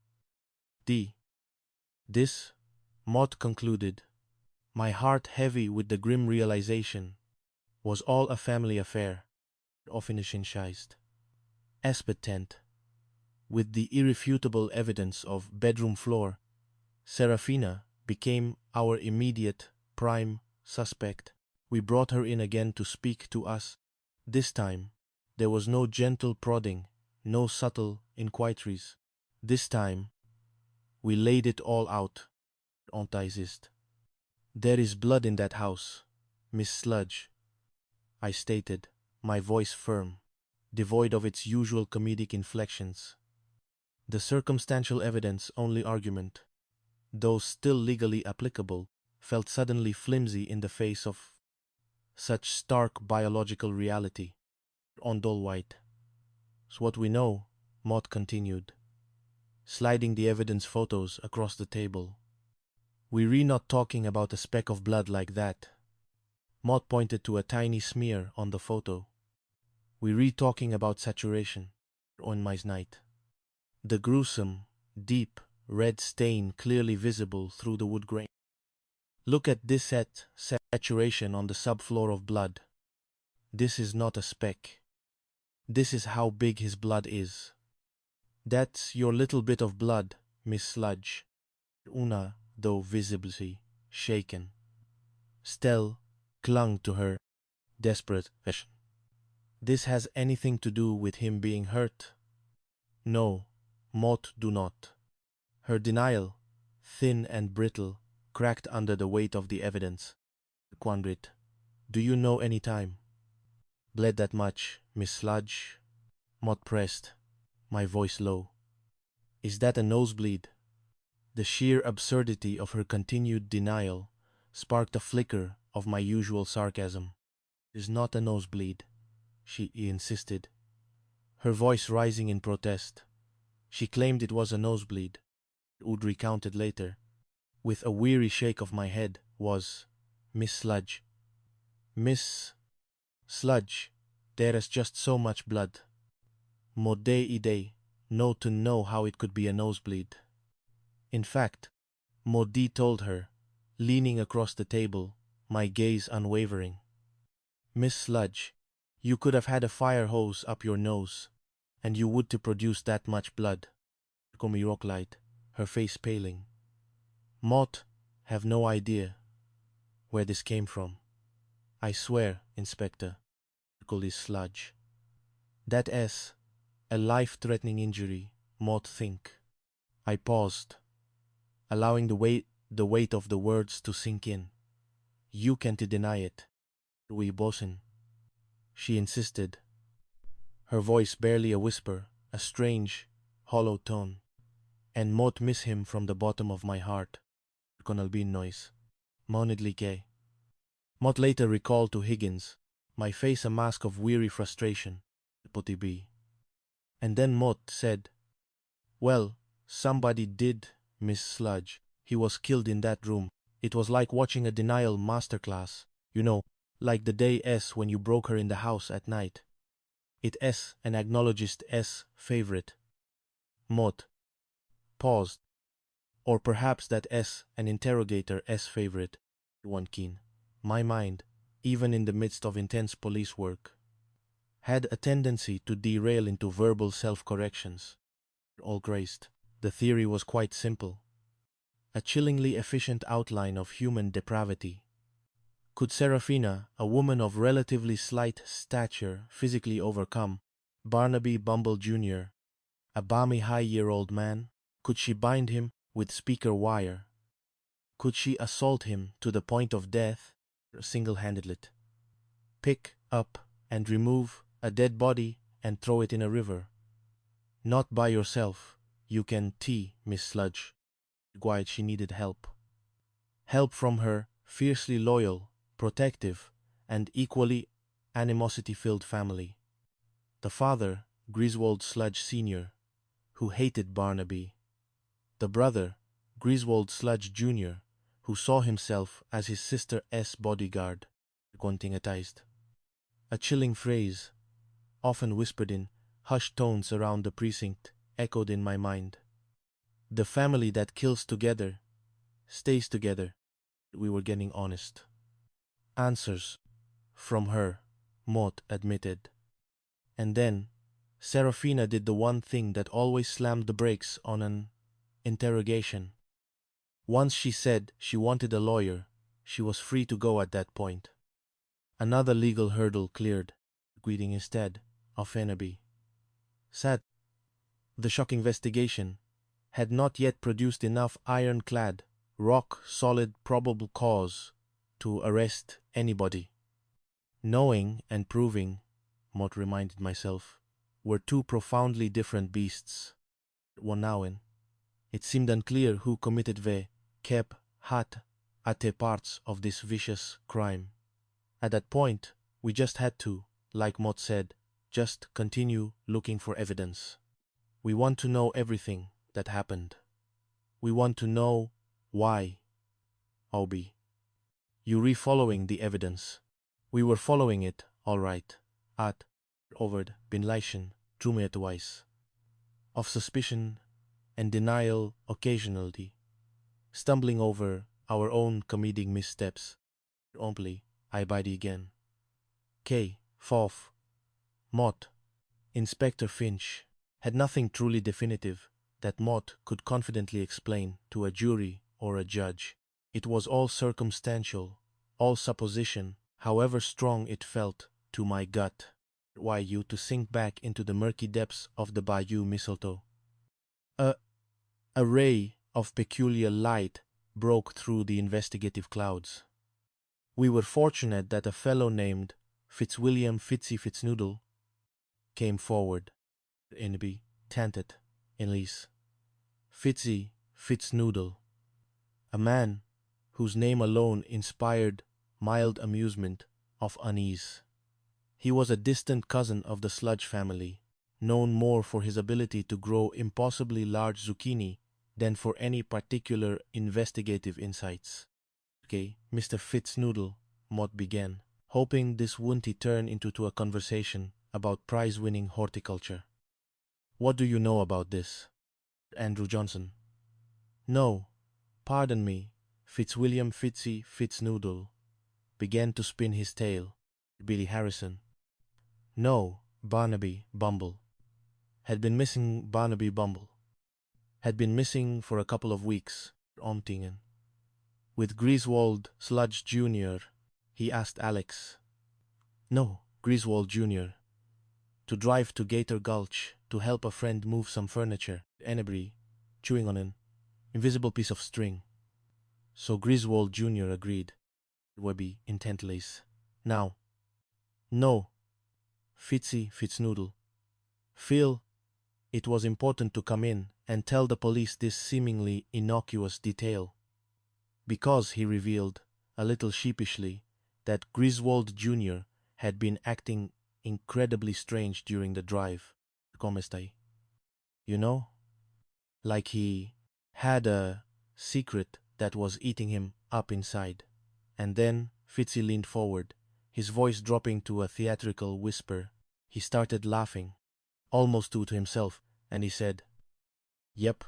This, Mott concluded, my heart heavy with the grim realization, was all a family affair, offenishized. Espetent, with the irrefutable evidence of bedroom floor, Serafina became our immediate prime suspect. We brought her in again to speak to us. This time, there was no gentle prodding, no subtle inquiries. This time, we laid it all out. Antisist. There is blood in that house, Miss Sludge, I stated, my voice firm, devoid of its usual comedic inflections. The circumstantial evidence only argument, though still legally applicable, felt suddenly flimsy in the face of such stark biological reality. Ondol White. So what we know, Mott continued, sliding the evidence photos across the table. We're not talking about a speck of blood like that. Mott pointed to a tiny smear on the photo. We're talking about saturation on my night. The gruesome, deep, red stain clearly visible through the wood grain. Look at this saturation on the subfloor of blood. This is not a speck. This is how big his blood is. That's your little bit of blood, Miss Sludge. Una, though visibly shaken, still clung to her desperate fashion. This has anything to do with him being hurt? No, Mott do not. Her denial, thin and brittle, cracked under the weight of the evidence. Quandrit, do you know any time? Bled that much, Miss Sludge? Mott pressed, my voice low. Is that a nosebleed? The sheer absurdity of her continued denial sparked a flicker of my usual sarcasm. It is not a nosebleed, she insisted, her voice rising in protest. She claimed it was a nosebleed. Would recounted later, with a weary shake of my head, was Miss Sludge. Miss Sludge, there is just so much blood. Modei no to know how it could be a nosebleed. In fact, Modi told her, leaning across the table, my gaze unwavering. Miss Sludge, You could have had a fire hose up your nose, and you would to produce that much blood. Komi Rocklight, her face paling. Mott have no idea where this came from. I swear, Inspector, call this sludge. That is a life-threatening injury, Mott think. I paused, allowing the weight of the words to sink in. You can't deny it. We bosun. She insisted, her voice barely a whisper, a strange, hollow tone. And Mott miss him from the bottom of my heart. Con Albin noise. Monidly gay. Mott later recalled to Higgins, my face a mask of weary frustration. Putty B. And then Mott said, well, somebody did miss Sludge. He was killed in that room. It was like watching a denial masterclass. You know, like the day S when you broke her in the house at night. It S an acknowledged S favorite. Mott paused. Or perhaps that S an interrogator S favorite. One keen. My mind, even in the midst of intense police work, had a tendency to derail into verbal self-corrections. All graced. The theory was quite simple. A chillingly efficient outline of human depravity. Could Serafina, a woman of relatively slight stature, physically overcome Barnaby Bumble Jr., a balmy high-year-old man? Could she bind him with speaker wire? Could she assault him to the point of death single-handedly? Pick up and remove a dead body and throw it in a river? Not by yourself. You can Miss Sludge. Quiet, she needed help. Help from her fiercely loyal, protective, and equally animosity-filled family. The father, Griswold Sludge Sr., who hated Barnaby. The brother, Griswold Sludge Jr., who saw himself as his sister's bodyguard. Contingetized. A chilling phrase, often whispered in hushed tones around the precinct, echoed in my mind. The family that kills together, stays together. We were getting honest answers from her, Mott admitted. And then, Serafina did the one thing that always slammed the brakes on an interrogation. Once she said she wanted a lawyer, she was free to go at that point. Another legal hurdle cleared, greeting instead of Ennaby. Sad. The shock investigation had not yet produced enough ironclad, rock-solid probable cause to arrest anybody. Knowing and proving, Mott reminded myself, were two profoundly different beasts. Wonauen. It seemed unclear who committed the kep hat ate parts of this vicious crime. At that point, we just had to, like Mott said, just continue looking for evidence. We want to know everything that happened. We want to know why. Obi. You re-following the evidence. We were following it, all right. At Overd bin Leischen, Trumeetwise. Of suspicion and denial occasionally. Stumbling over our own comedic missteps. Omply, I bide again. K. Foff. Mott. Inspector Finch had nothing truly definitive that Mott could confidently explain to a jury or a judge. It was all circumstantial, all supposition, however strong it felt to my gut. Why you to sink back into the murky depths of the Bayou Mistletoe? A ray of peculiar light broke through the investigative clouds. We were fortunate that a fellow named Fitzwilliam Fitzy Fitznoodle came forward. Enby, Tantet, Elise. Fitzy Fitznoodle, a man whose name alone inspired mild amusement of unease. He was a distant cousin of the Sludge family, known more for his ability to grow impossibly large zucchini than for any particular investigative insights. Okay, Mr. Fitznoodle, Mott began, hoping this wouldn't turn into a conversation about prize-winning horticulture. What do you know about this? Andrew Johnson. No, pardon me, Fitzwilliam Fitzy Fitznoodle began to spin his tale. Billy Harrison. No, Barnaby Bumble. Had been missing Barnaby Bumble. Had been missing for a couple of weeks, Omtingen. With Griswold Sludge Jr., he asked Alex. No, Griswold Jr. To drive to Gator Gulch to help a friend move some furniture. Enebry, chewing on an invisible piece of string. So Griswold Jr. agreed. Webby intently. Now. No. Fitznoodle. Feel it was important to come in and tell the police this seemingly innocuous detail. Because, he revealed, a little sheepishly, that Griswold Jr. had been acting incredibly strange during the drive. Come stai? You know? Like he had a secret that was eating him up inside. And then Fitzy leaned forward, his voice dropping to a theatrical whisper. He started laughing, almost to himself, and he said, Yep.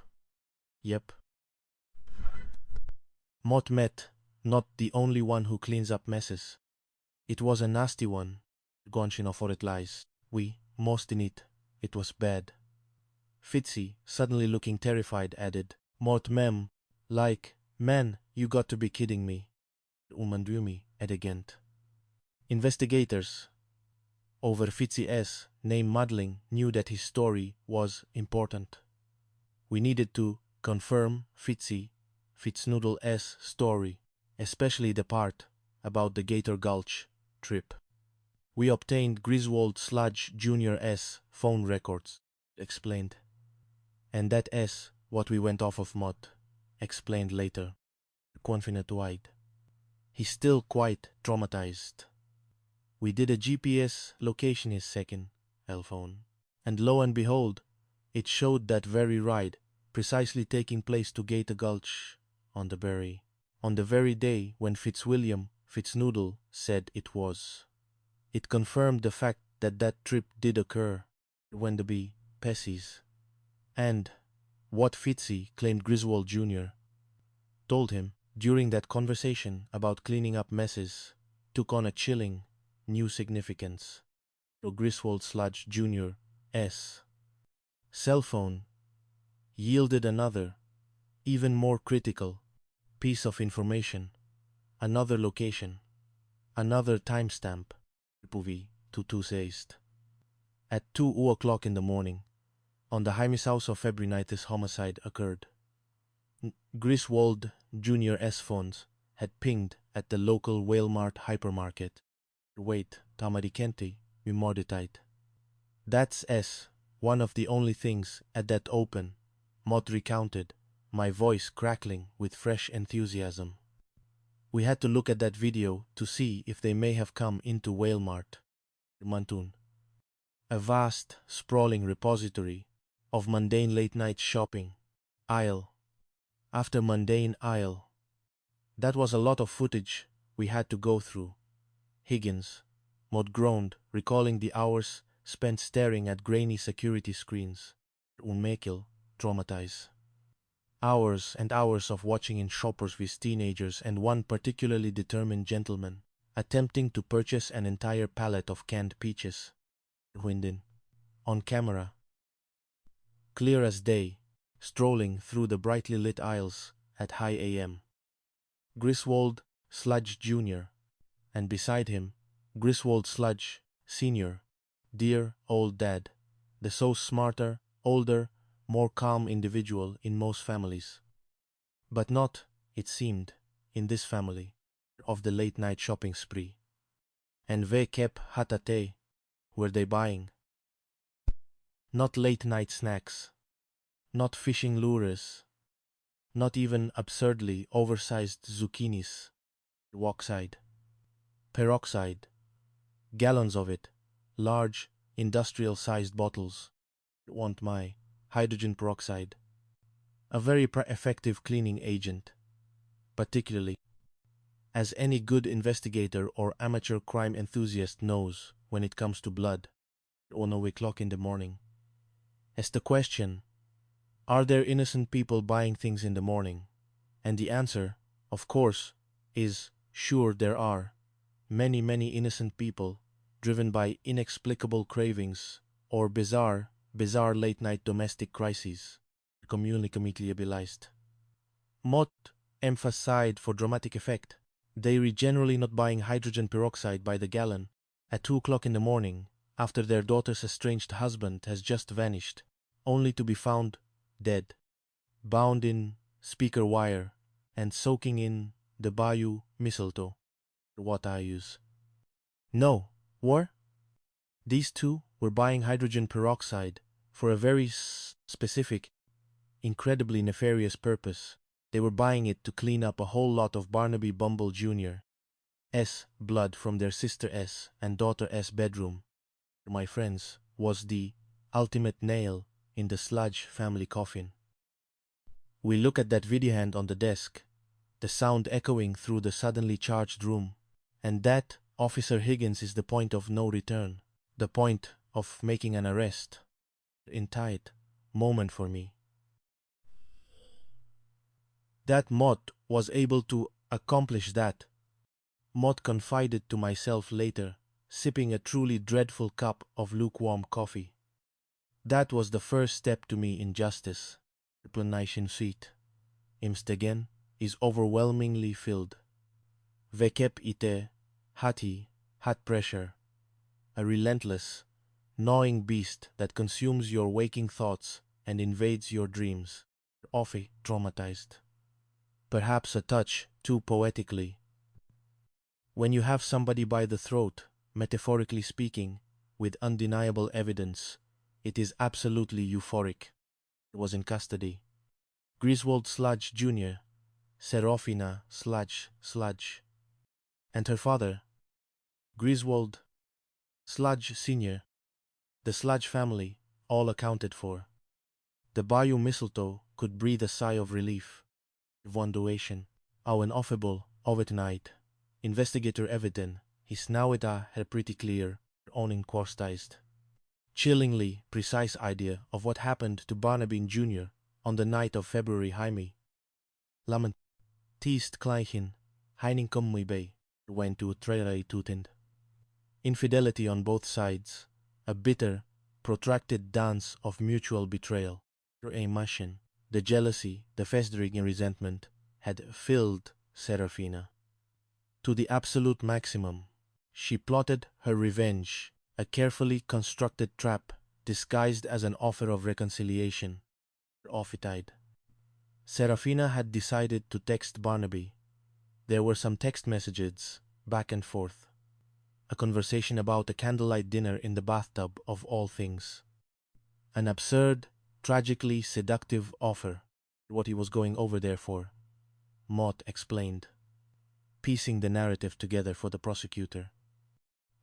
Mott met, not the only one who cleans up messes. It was a nasty one, Gonchino for it lies. We, most in it. It was bad. Fitzy, suddenly looking terrified, added, Mott mem, like, man, you got to be kidding me. Umandumi, elegant. Investigators, over Fitzy S. name muddling, knew that his story was important. We needed to confirm Fitznoodle S. story, especially the part about the Gator Gulch trip. We obtained Griswold Sludge Jr. S. phone records, explained. And that S. what we went off of Mott, explained later. Confident-wide. He's still quite traumatized. We did a GPS location his second phone, and lo and behold, it showed that very ride, precisely taking place to Gator Gulch on the very day when Fitznoodle said it was. It confirmed the fact that that trip did occur when the bee Pessies. And what Fitzy claimed Griswold Jr. told him during that conversation about cleaning up messes took on a chilling new significance. Griswold Sludge Jr. S. cell phone yielded another, even more critical, piece of information, another location, another timestamp. At 2 o'clock in the morning, on the Heimishaus of February night this homicide occurred. Griswold Jr.'s phones had pinged at the local Walmart hypermarket. Wait, Tamarikenti, Mimorditait. That's one of the only things at that open, Mott recounted, my voice crackling with fresh enthusiasm. We had to look at that video to see if they may have come into Walmart. Mantun. A vast, sprawling repository of mundane late-night shopping, aisle after mundane aisle. That was a lot of footage we had to go through. Higgins, Mott groaned, recalling the hours spent staring at grainy security screens. Unmekil, traumatize. Hours and hours of watching in shoppers with teenagers and one particularly determined gentleman attempting to purchase an entire pallet of canned peaches. Windin, on camera. Clear as day, strolling through the brightly lit aisles at high a.m. Griswold Sludge Jr., and beside him, Griswold Sludge Sr., dear old dad, the so smarter, older, more calm individual in most families. But not, it seemed, in this family, of the late-night shopping spree. And ve kep hatate, were they buying? Not late-night snacks, not fishing lures, not even absurdly oversized zucchinis, walkside, peroxide, gallons of it, large, industrial-sized bottles. Want my hydrogen peroxide, a very effective cleaning agent, particularly, as any good investigator or amateur crime enthusiast knows when it comes to blood, or no o'clock in the morning. As the question, are there innocent people buying things in the morning? And the answer, of course, is sure there are. Many, many innocent people driven by inexplicable cravings or bizarre late-night domestic crises, communicably abilized. Mot emphasized for dramatic effect. They were generally not buying hydrogen peroxide by the gallon at 2 o'clock in the morning after their daughter's estranged husband has just vanished, only to be found dead, bound in speaker wire and soaking in the bayou mistletoe. What I use. No, were? These two were buying hydrogen peroxide for a very specific, incredibly nefarious purpose. They were buying it to clean up a whole lot of Barnaby Bumble Jr.'s blood from their sister S and daughter S bedroom. My friends, was the ultimate nail in the Sludge family coffin. We look at that video hand on the desk, the sound echoing through the suddenly charged room, and that Officer Higgins is the point of no return, the point of making an arrest. Intight moment for me. That Mott was able to accomplish that. Mott confided to myself later, sipping a truly dreadful cup of lukewarm coffee. That was the first step to me in justice. Explanation sheet. Imstegen is overwhelmingly filled. Vekep ite, hati, hat pressure. A relentless, gnawing beast that consumes your waking thoughts and invades your dreams. Often traumatized. Perhaps a touch too poetically. When you have somebody by the throat, metaphorically speaking, with undeniable evidence, it is absolutely euphoric. It was in custody. Griswold Sludge Jr., Serafina Sludge, and her father, Griswold Sludge Sr., the Sludge family, all accounted for. The bayou mistletoe could breathe a sigh of relief. Evaluation. Our ineffable overnight. Investigator evident, his nauita had pretty clear, owning quantized. Chillingly precise idea of what happened to Barnaby Jr. on the night of February Jaime. Lament. Teest Kleichen, Heining Kumui Bay, went to Trelay Tutend. Infidelity on both sides, a bitter, protracted dance of mutual betrayal. Emotion, the jealousy, the festering resentment had filled Serafina. To the absolute maximum, she plotted her revenge, a carefully constructed trap disguised as an offer of reconciliation. Offitide. Serafina had decided to text Barnaby. There were some text messages, back and forth. A conversation about a candlelight dinner in the bathtub of all things. An absurd, tragically seductive offer. What he was going over there for, Mott explained, piecing the narrative together for the prosecutor.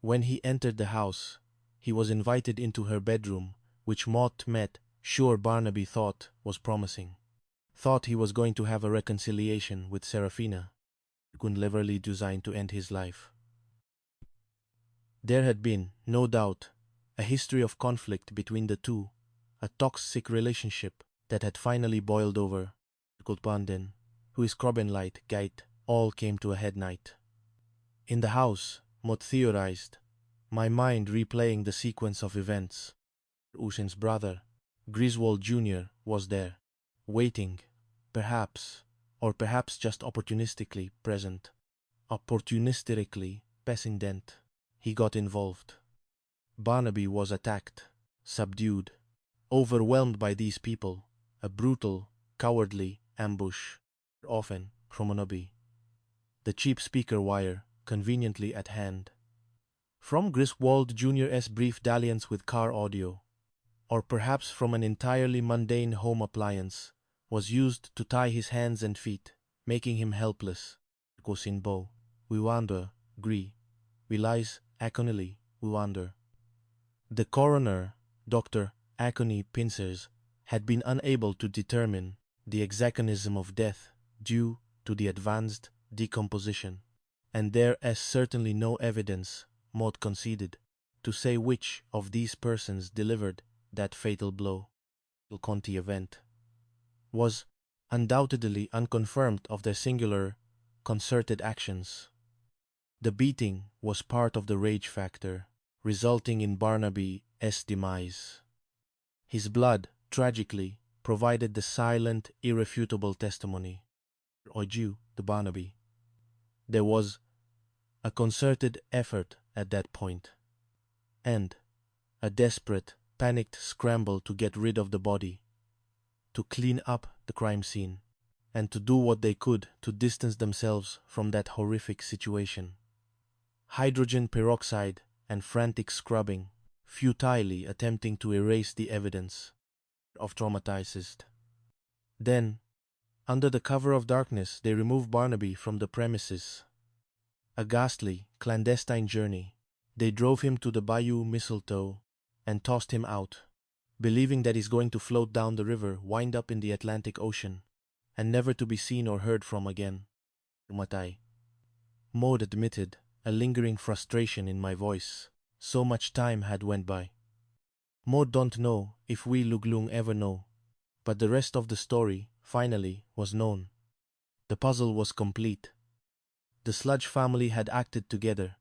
When he entered the house, he was invited into her bedroom, which Mott met, sure Barnaby thought was promising. Thought he was going to have a reconciliation with Serafina, cleverly designed to end his life. There had been, no doubt, a history of conflict between the two, a toxic relationship that had finally boiled over. Kulpanden, who is Krobenlight Gate, all came to a head night. In the house, Mott theorized, my mind replaying the sequence of events. Ushin's brother, Griswold Jr., was there, waiting, perhaps, or perhaps just opportunistically present. Opportunistically pescendent. He got involved. Barnaby was attacked, subdued, overwhelmed by these people, a brutal, cowardly ambush, often from Onobi. The cheap speaker wire, conveniently at hand. From Griswold Jr.'s brief dalliance with car audio, or perhaps from an entirely mundane home appliance, was used to tie his hands and feet, making him helpless. Kosinbo, we wonder, Gri, relies Aconili, we wonder. The coroner, Dr. Acony Pincers, had been unable to determine the exaconism of death due to the advanced decomposition, and there is certainly no evidence, Mott conceded, to say which of these persons delivered that fatal blow. The Conti event was undoubtedly unconfirmed of their singular, concerted actions. The beating was part of the rage factor, resulting in Barnaby's demise. His blood, tragically, provided the silent, irrefutable testimony. Or due to Barnaby. There was a concerted effort at that point, and a desperate, panicked scramble to get rid of the body, to clean up the crime scene, and to do what they could to distance themselves from that horrific situation. Hydrogen peroxide and frantic scrubbing, futilely attempting to erase the evidence of traumatized. Then, under the cover of darkness, they removed Barnaby from the premises. A ghastly, clandestine journey. They drove him to the Bayou Mistletoe and tossed him out, believing that he's going to float down the river, wind up in the Atlantic Ocean, and never to be seen or heard from again. Matai. Maud admitted, a lingering frustration in my voice. So much time had went by. Maud don't know if we Luglung ever know, but the rest of the story, finally, was known. The puzzle was complete. The Sludge family had acted together.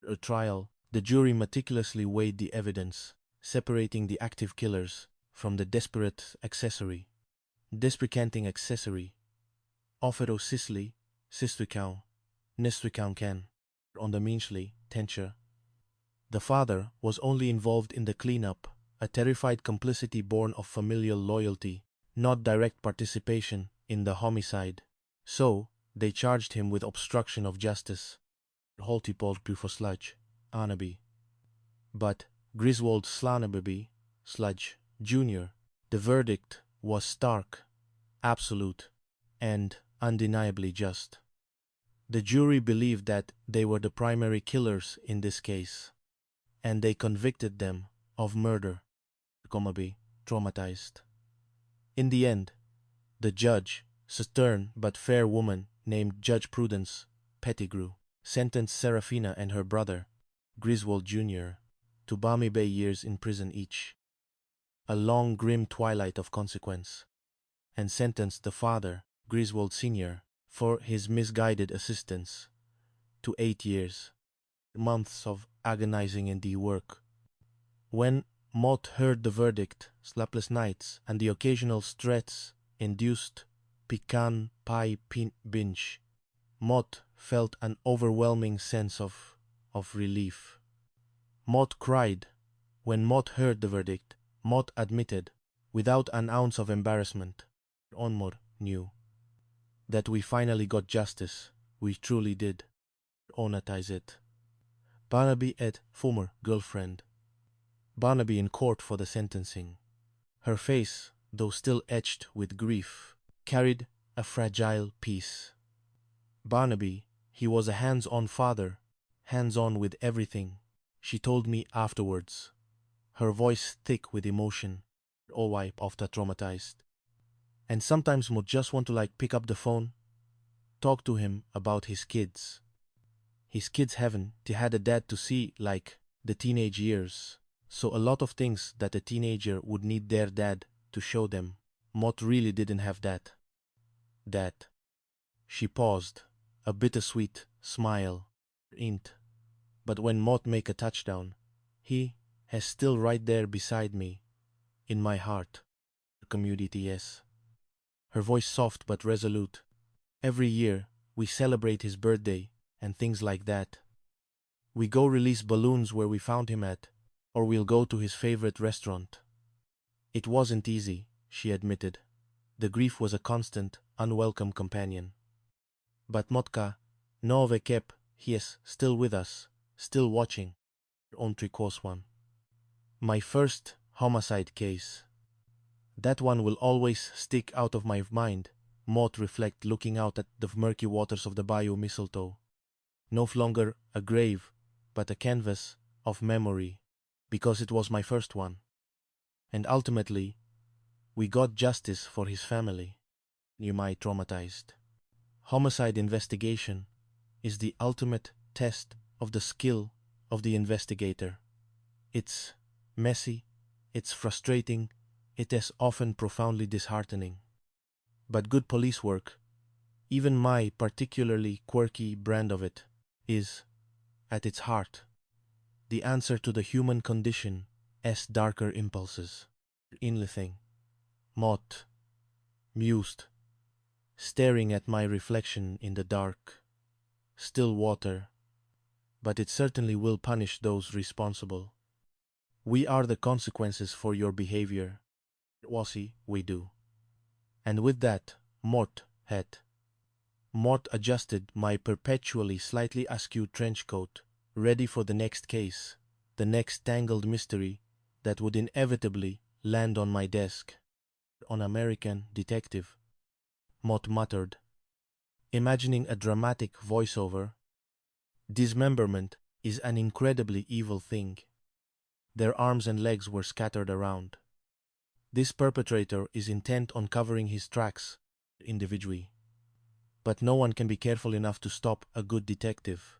A trial, the jury meticulously weighed the evidence, separating the active killers from the desperate accessory. Desprecanting accessory. Offero Sisli, Sistwikau, Nistwikau Ken, on the Minchli, Tencher. The father was only involved in the cleanup, a terrified complicity born of familial loyalty, not direct participation in the homicide. So, they charged him with obstruction of justice. Holtipol Sludge, Anaby. But Griswold Slanababy, Sludge, Jr., the verdict was stark, absolute, and undeniably just. The jury believed that they were the primary killers in this case, and they convicted them of murder. Traumatized. In the end, the judge, a stern but fair woman named Judge Prudence Pettigrew, sentenced Serafina and her brother, Griswold Jr., to Bami Bay years in prison each, a long grim twilight of consequence, and sentenced the father, Griswold Sr., for his misguided assistance, to 8 years, months of agonizing and work. When Mott heard the verdict, sleepless nights, and the occasional stress-induced pecan pie binge, Mott felt an overwhelming sense of relief. Mott cried. When Mott heard the verdict, Mott admitted, without an ounce of embarrassment, Onmor knew, that we finally got justice. We truly did. Onatize it. Barnaby et former girlfriend. Barnaby in court for the sentencing. Her face, though still etched with grief, carried a fragile peace. Barnaby, he was a hands-on father, hands-on with everything, she told me afterwards, her voice thick with emotion, all wipe after traumatized. And sometimes would just want to pick up the phone, talk to him about his kids. His kids haven't had a dad to see the teenage years. So a lot of things that a teenager would need their dad to show them, Mott really didn't have that. That. She paused, a bittersweet smile. Ain't. But when Mott make a touchdown, he is still right there beside me, in my heart. Community, yes. Her voice soft but resolute. Every year, we celebrate his birthday and things like that. We go release balloons where we found him at, or we'll go to his favorite restaurant. It wasn't easy, she admitted. The grief was a constant, unwelcome companion. But Motka, Nove Kep, he is still with us, still watching. On one. My first homicide case. That one will always stick out of my mind, Mott reflect looking out at the murky waters of the Bayou Mistletoe. No longer a grave, but a canvas of memory, because it was my first one. And ultimately, we got justice for his family. You might traumatized. Homicide investigation is the ultimate test of the skill of the investigator. It's messy, it's frustrating, it is often profoundly disheartening. But good police work, even my particularly quirky brand of it, is, at its heart, the answer to the human condition's darker impulses. Inlithing, Mott mused, staring at my reflection in the dark, still water, but it certainly will punish those responsible. We are the consequences for your behavior. Wasi, we do. And with that, Mott adjusted my perpetually slightly askew trench coat, ready for the next case, the next tangled mystery that would inevitably land on my desk. On American Detective, Mott muttered, imagining a dramatic voiceover. Dismemberment is an incredibly evil thing. Their arms and legs were scattered around. This perpetrator is intent on covering his tracks individually. But no one can be careful enough to stop a good detective.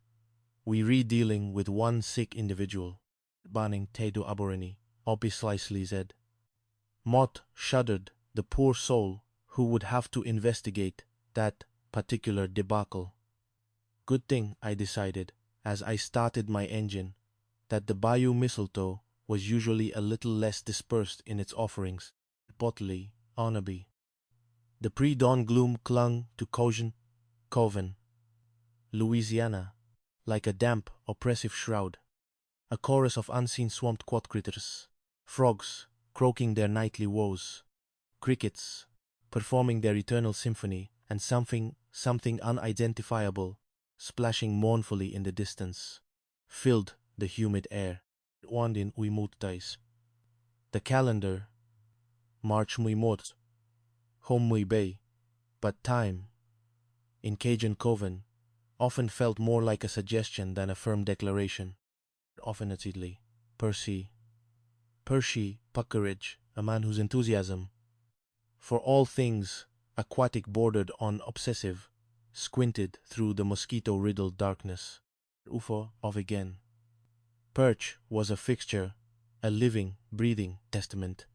We re-dealing with one sick individual. Banning Tedu Aboreni, obviously said. Mott shuddered, the poor soul who would have to investigate that particular debacle. Good thing, I decided, as I started my engine, that the Bayou mistletoe was usually a little less dispersed in its offerings. Botley, Onaby. The pre-dawn gloom clung to Coven, Louisiana, like a damp, oppressive shroud. A chorus of unseen swamped quad critters, frogs croaking their nightly woes, crickets performing their eternal symphony, and something unidentifiable splashing mournfully in the distance, filled the humid air. Wandin uimuttais. The calendar, March muy mot, home muy bay, but time, in Cajun Coven, often felt more like a suggestion than a firm declaration. Oftenly, Percy Puckeridge, a man whose enthusiasm for all things aquatic bordered on obsessive, squinted through the mosquito-riddled darkness. UFO of again. Perch was a fixture, a living, breathing testament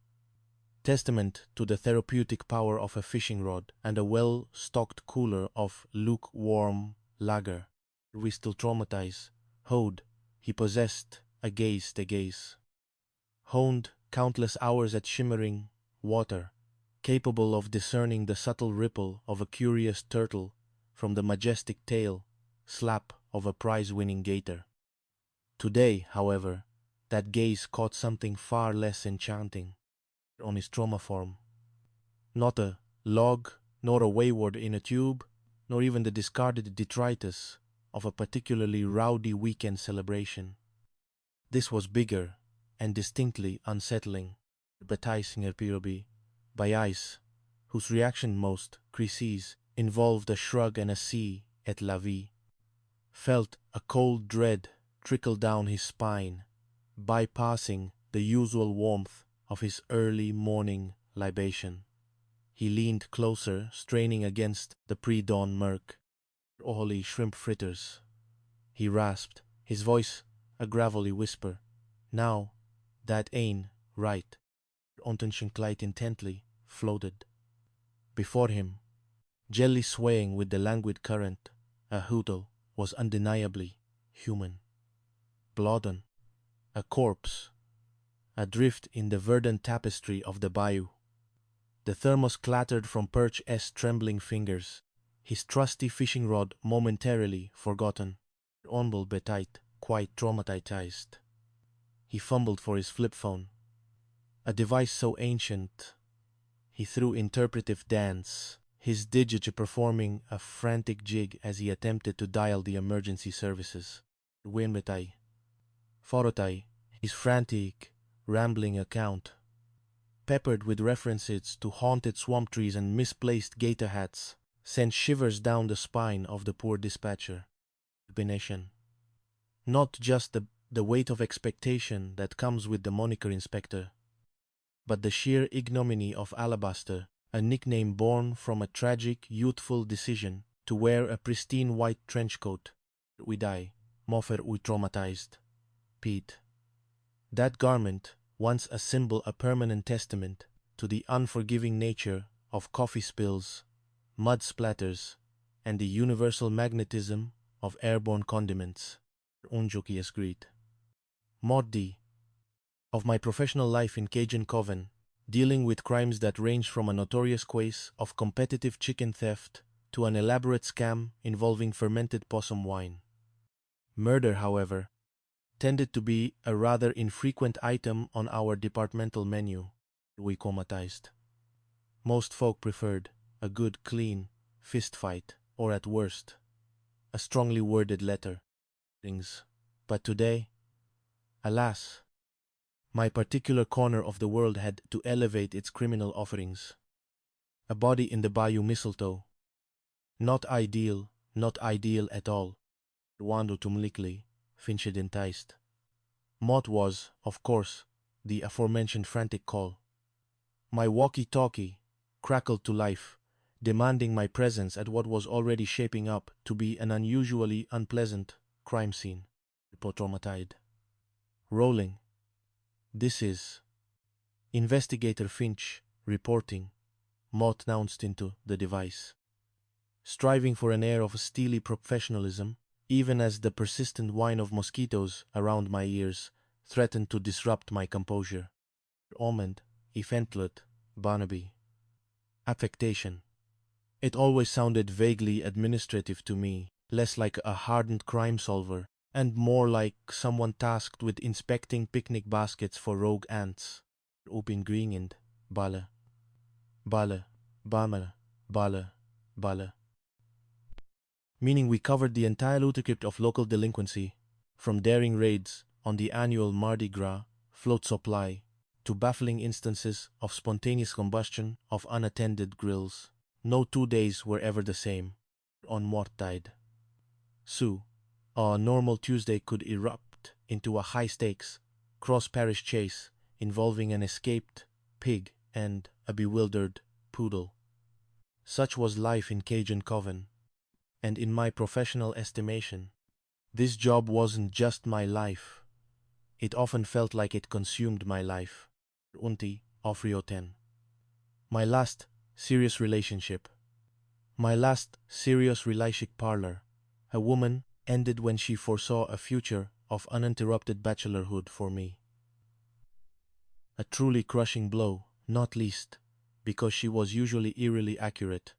to the therapeutic power of a fishing rod and a well-stocked cooler of lukewarm lager. We still traumatize. He possessed a gaze. Honed countless hours at shimmering water, capable of discerning the subtle ripple of a curious turtle from the majestic tail slap of a prize-winning gator. Today, however, that gaze caught something far less enchanting on his trauma form. Not a log, nor a wayward inner tube, nor even the discarded detritus of a particularly rowdy weekend celebration. This was bigger and distinctly unsettling. Bataille Singer Pirobi, by ice, whose reaction most crises involved a shrug and a see et la vie, felt a cold dread trickle down his spine, bypassing the usual warmth of his early morning libation. He leaned closer, straining against the pre-dawn murk. Holy shrimp fritters, he rasped, his voice a gravelly whisper. Now, that ain't right. Ontenschenkleid intently floated. Before him, jelly swaying with the languid current, a hoodle was undeniably human. Blodden, a corpse, adrift in the verdant tapestry of the bayou. The thermos clattered from Perch's trembling fingers, his trusty fishing rod momentarily forgotten. Onbel Betite, quite traumatized. He fumbled for his flip phone, a device so ancient he threw interpretive dance, his digits performing a frantic jig as he attempted to dial the emergency services. Winbetai, Forotai, his frantic, rambling account, peppered with references to haunted swamp trees and misplaced gator hats, sent shivers down the spine of the poor dispatcher. Benation. Not just the weight of expectation that comes with the moniker inspector, but the sheer ignominy of Alabaster, a nickname born from a tragic, youthful decision to wear a pristine white trench coat. We die, Moffer we traumatized. Pete. That garment, once a symbol, a permanent testament to the unforgiving nature of coffee spills, mud splatters, and the universal magnetism of airborne condiments. Unjoki agreed. Mod D. Of my professional life in Cajun Coven, dealing with crimes that range from a notorious case of competitive chicken theft to an elaborate scam involving fermented possum wine. Murder, however, tended to be a rather infrequent item on our departmental menu. We comatized. Most folk preferred a good, clean fist fight, or at worst, a strongly worded letter. But today, alas, my particular corner of the world had to elevate its criminal offerings. A body in the Bayou Mistletoe. Not ideal at all. Wando tumlikli, Finchid enticed. Mott was, of course, the aforementioned frantic call. My walkie-talkie crackled to life, demanding my presence at what was already shaping up to be an unusually unpleasant crime scene. Traumatized. Rolling. This is Investigator Finch reporting, Mott announced into the device. Striving for an air of steely professionalism, even as the persistent whine of mosquitoes around my ears threatened to disrupt my composure. Almond, Eventlet, Barnaby. Affectation. It always sounded vaguely administrative to me, less like a hardened crime solver, and more like someone tasked with inspecting picnic baskets for rogue ants. Opingringend, balle. Balle, bamele, balle, balle. Meaning we covered the entire crypt of local delinquency, from daring raids on the annual Mardi Gras float supply to baffling instances of spontaneous combustion of unattended grills. No 2 days were ever the same. On what died. So, a normal Tuesday could erupt into a high-stakes, cross-parish chase involving an escaped pig and a bewildered poodle. Such was life in Cajun Coven. And in my professional estimation, this job wasn't just my life. It often felt like it consumed my life. Unti Ofrio 10. My last serious relationship. My last serious relationship parlor. A woman ended when she foresaw a future of uninterrupted bachelorhood for me. A truly crushing blow, not least, because she was usually eerily accurate.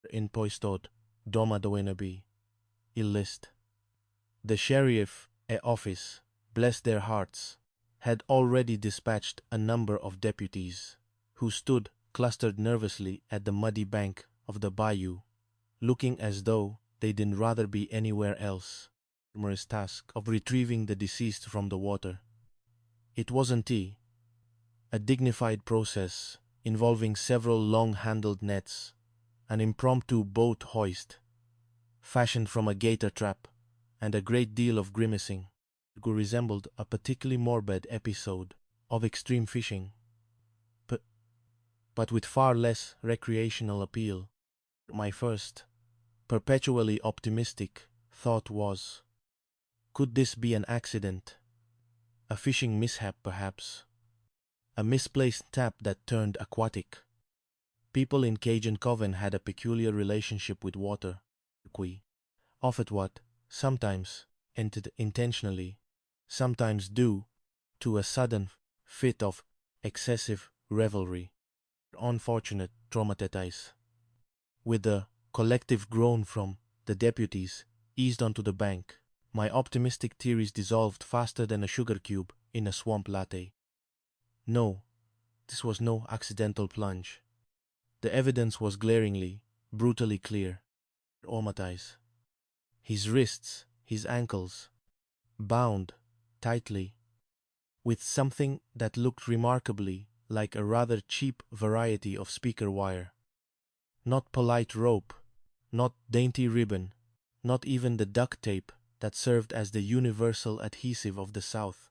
In poistod. Doma doenabi. Illist. The sheriff office, bless their hearts, had already dispatched a number of deputies, who stood clustered nervously at the muddy bank of the bayou, looking as though they didn't rather be anywhere else. Humorous task of retrieving the deceased from the water. It wasn't a dignified process involving several long-handled nets, an impromptu boat hoist, fashioned from a gator trap, and a great deal of grimacing. It resembled a particularly morbid episode of extreme fishing, but with far less recreational appeal. My first, perpetually optimistic thought was, could this be an accident? A fishing mishap, perhaps? A misplaced tap that turned aquatic? People in Cajun Coven had a peculiar relationship with water. Often what, sometimes, entered intentionally, sometimes due to a sudden fit of excessive revelry. Unfortunate traumatized. With a collective groan from the deputies eased onto the bank, my optimistic theories dissolved faster than a sugar cube in a swamp latte. No, this was no accidental plunge. The evidence was glaringly, brutally clear. Traumatized. His wrists, his ankles, bound tightly, with something that looked remarkably like a rather cheap variety of speaker wire. Not polite rope, not dainty ribbon, not even the duct tape that served as the universal adhesive of the South,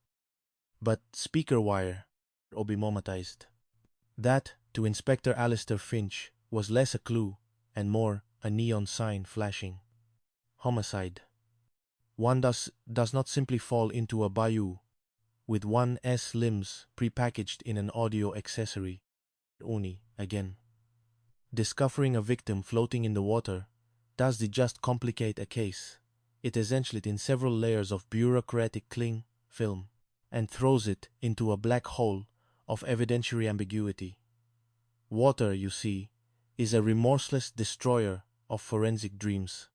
but speaker wire, obimomatized. That, to Inspector Alistair Finch, was less a clue and more a neon sign flashing. Homicide. One does not simply fall into a bayou with one's limbs prepackaged in an audio accessory. Uni, again. Discovering a victim floating in the water does just complicate a case. It essentially in several layers of bureaucratic cling film and throws it into a black hole of evidentiary ambiguity. Water, you see, is a remorseless destroyer of forensic dreams.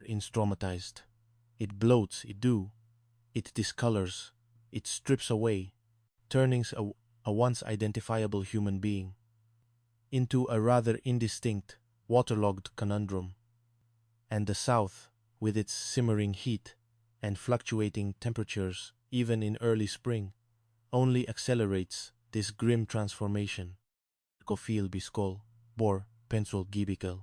Instrumentized. It bloats, it discolors, it strips away, turning a once identifiable human being into a rather indistinct, waterlogged conundrum. And the South, with its simmering heat and fluctuating temperatures, even in early spring, only accelerates this grim transformation. Kofil Biskol, Bor, Pencil Gibikel,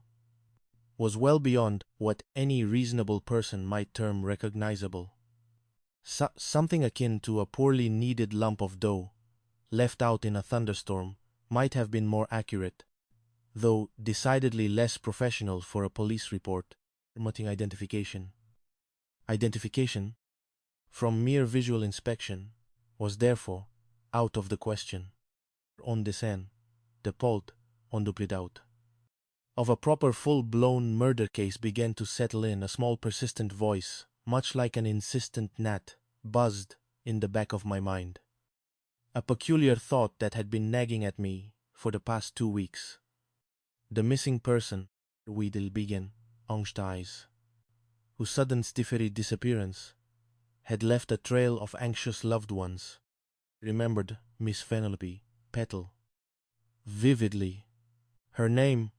was well beyond what any reasonable person might term recognizable. Something akin to a poorly kneaded lump of dough, left out in a thunderstorm, might have been more accurate, though decidedly less professional for a police report. Promoting identification. Identification, from mere visual inspection, was therefore out of the question. On the scène, the Polt, on duplit out. Of a proper full-blown murder case began to settle in. A small persistent voice, much like an insistent gnat, buzzed in the back of my mind. A peculiar thought that had been nagging at me for the past 2 weeks. The missing person, Weedel began, Angst, whose sudden stiffery disappearance had left a trail of anxious loved ones, remembered Miss Penelope Petal vividly. Her name,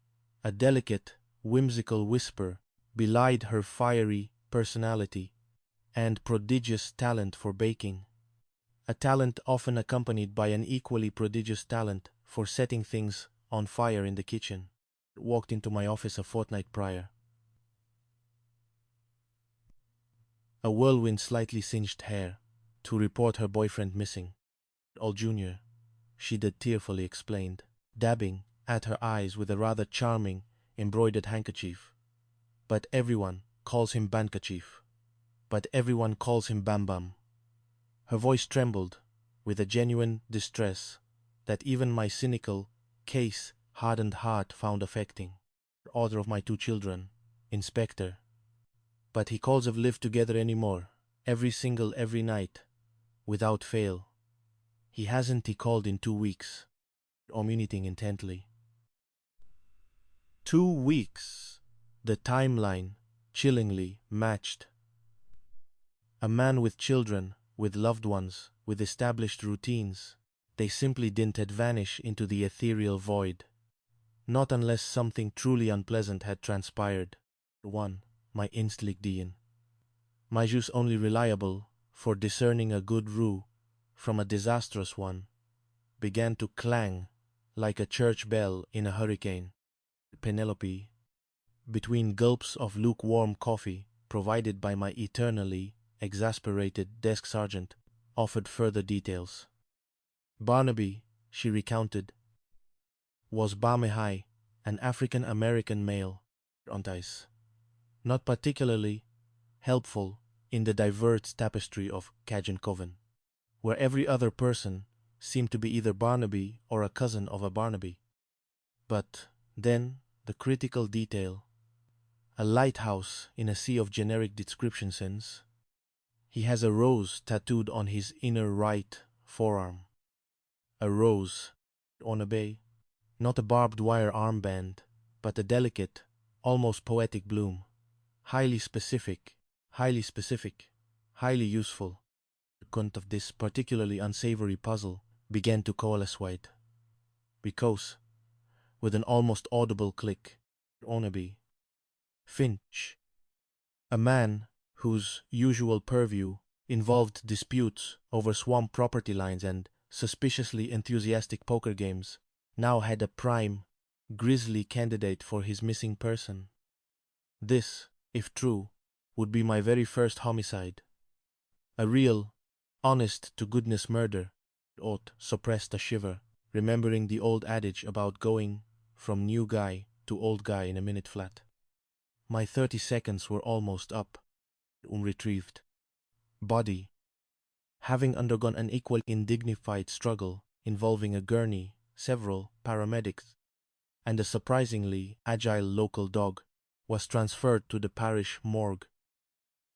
a delicate, whimsical whisper, belied her fiery personality and prodigious talent for baking, a talent often accompanied by an equally prodigious talent for setting things on fire in the kitchen. Walked into my office a fortnight prior. A whirlwind slightly singed hair, to report her boyfriend missing. All Junior, she did tearfully explained, dabbing at her eyes with a rather charming embroidered handkerchief. But everyone calls him Bandkerchief. But everyone calls him Bam Bam. Her voice trembled with a genuine distress that even my cynical, case-hardened heart found affecting. Order of my 2 children, Inspector. But he calls have lived together anymore, every night, without fail. He hasn't he called in 2 weeks, ruminating intently. 2 weeks, the timeline chillingly matched. A man with children, with loved ones, with established routines, they simply didn't vanish into the ethereal void. Not unless something truly unpleasant had transpired. 1. My instinct Dean. My jus only reliable for discerning a good rue from a disastrous one, began to clang like a church bell in a hurricane. Penelope, between gulps of lukewarm coffee provided by my eternally exasperated desk sergeant, offered further details. Barnaby, she recounted, was Bamehai, an African-American male, not particularly helpful in the diverse tapestry of Cajun Coven, where every other person seemed to be either Barnaby or a cousin of a Barnaby. But then the critical detail, a lighthouse in a sea of generic description sense. He has a rose tattooed on his inner right forearm. A rose on a bay, not a barbed wire armband, but a delicate, almost poetic bloom. Highly specific, highly useful. The content of this particularly unsavory puzzle began to coalesce white. Because, with an almost audible click, Onaby, Finch, a man whose usual purview involved disputes over swamp property lines and suspiciously enthusiastic poker games, now had a prime, grisly candidate for his missing person. This, if true, would be my very first homicide. A real, honest-to-goodness murder. Ott suppressed a shiver, remembering the old adage about going from new guy to old guy in a minute flat. My 30 seconds were almost up. Unretrieved. Body. Having undergone an equally indignified struggle involving a gurney, several paramedics, and a surprisingly agile local dog, was transferred to the parish morgue.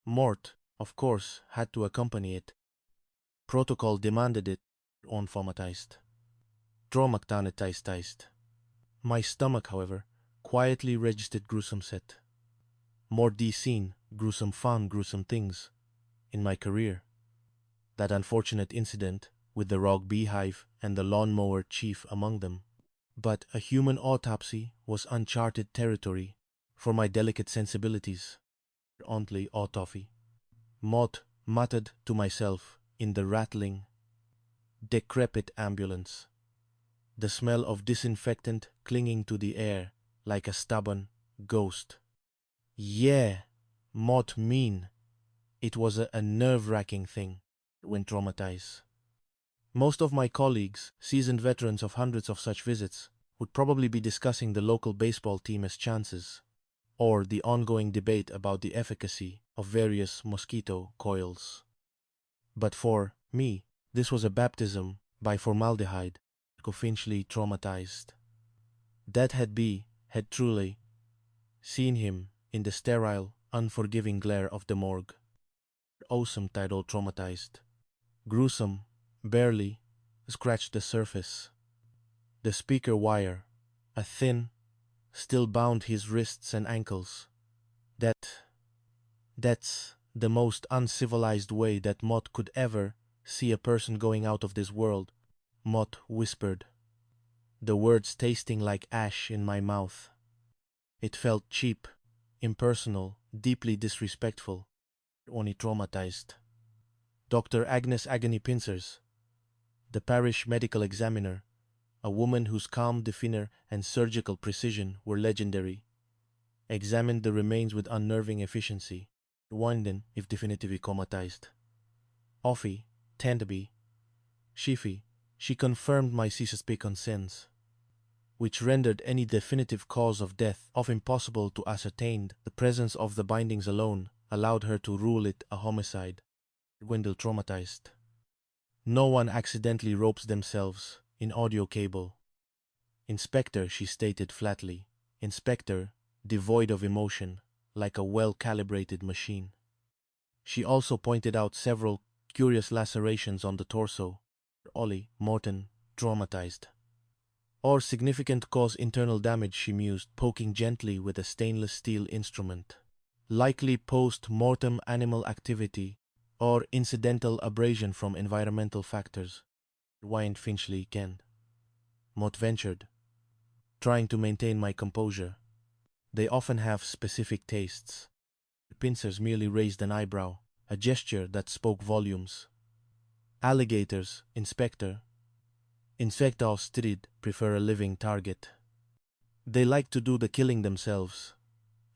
Mort, of course, had to accompany it. Protocol demanded it, traumatized. Traumatized. My stomach, however, quietly registered gruesome set. More scene, gruesome fun, gruesome things in my career. That unfortunate incident with the rock beehive and the lawnmower chief among them. But a human autopsy was uncharted territory for my delicate sensibilities. Only autopsy. Mott muttered to myself in the rattling, decrepit ambulance. The smell of disinfectant clinging to the air like a stubborn ghost. Yeah, Mott mean. It was a nerve-wracking thing when traumatized. Most of my colleagues, seasoned veterans of hundreds of such visits, would probably be discussing the local baseball team's chances, or the ongoing debate about the efficacy of various mosquito coils. But for me, this was a baptism by formaldehyde, cofinchly traumatized. That had truly seen him in the sterile, unforgiving glare of the morgue. Awesome title traumatized. Gruesome, barely scratched the surface. The speaker wire, a thin, still bound his wrists and ankles. That's the most uncivilized way that Mott could ever see a person going out of this world, Mott whispered, the words tasting like ash in my mouth. It felt cheap, impersonal, deeply disrespectful, only traumatized. Dr. Agnes Agony Pincers, the parish medical examiner, a woman whose calm demeanor and surgical precision were legendary, examined the remains with unnerving efficiency, wondering if definitively comatized. Offie, Tandaby, Shifi, she confirmed my suspicion sense, which rendered any definitive cause of death of impossible to ascertain. The presence of the bindings alone allowed her to rule it a homicide. Gwendol traumatized. No one accidentally ropes themselves in audio cable. Inspector, she stated flatly. Inspector, devoid of emotion, like a well-calibrated machine. She also pointed out several curious lacerations on the torso. Ollie, Morton, traumatized. Or significant cause internal damage, she mused, poking gently with a stainless steel instrument. Likely post-mortem animal activity or incidental abrasion from environmental factors. Whined Finchley Ken. Mott ventured, trying to maintain my composure. They often have specific tastes. The pincers merely raised an eyebrow, a gesture that spoke volumes. Alligators, Inspector. Insectostrid prefer a living target. They like to do the killing themselves.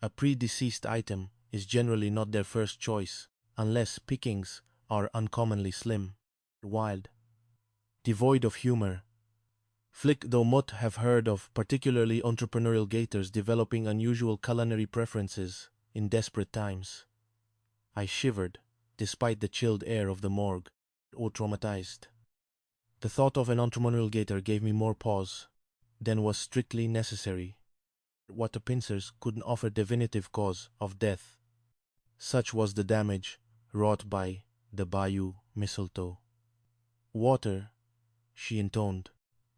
A predeceased item is generally not their first choice, unless pickings are uncommonly slim, wild, devoid of humor. Flick though Mott have heard of particularly entrepreneurial gators developing unusual culinary preferences in desperate times. I shivered, despite the chilled air of the morgue, or traumatized. The thought of an entrepreneurial gator gave me more pause than was strictly necessary. What the pincers couldn't offer definitive cause of death. Such was the damage wrought by the bayou mistletoe. Water, she intoned,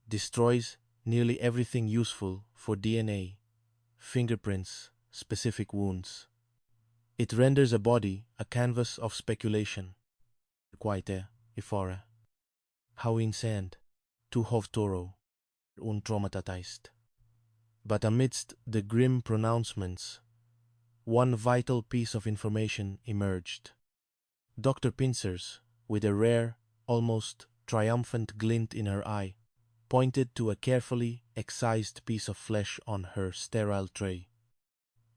destroys nearly everything useful for DNA, fingerprints, specific wounds. It renders a body a canvas of speculation. Quite ifora. How insane, to have toro, untraumatized. But amidst the grim pronouncements, one vital piece of information emerged. Dr. Pincers, with a rare, almost triumphant glint in her eye, pointed to a carefully excised piece of flesh on her sterile tray.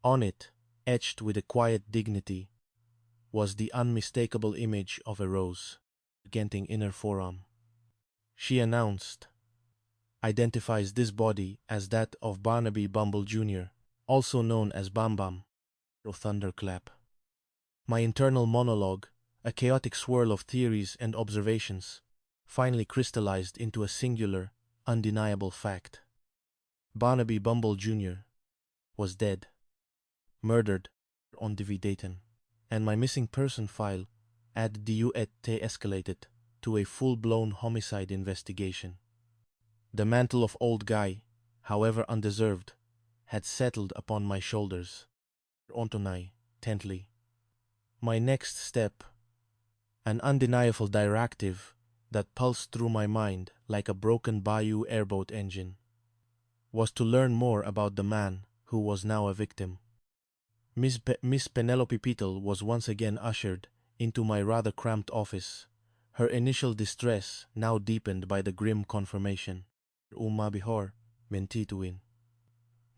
On it, etched with a quiet dignity, was the unmistakable image of a rose, gigantic inner forearm. She announced, identifies this body as that of Barnaby Bumble Jr., also known as Bam Bam, or Thunderclap. My internal monologue, a chaotic swirl of theories and observations, finally crystallized into a singular, undeniable fact. Barnaby Bumble Jr. was dead, murdered on Divi Dayton, and my missing person file at DU et escalated to a full-blown homicide investigation. The mantle of old guy, however undeserved, had settled upon my shoulders. Ontonai, tently. My next step, an undeniable directive that pulsed through my mind like a broken bayou airboat engine, was to learn more about the man who was now a victim. Miss Penelope Petal was once again ushered into my rather cramped office, her initial distress now deepened by the grim confirmation. Umabihor, mentituin.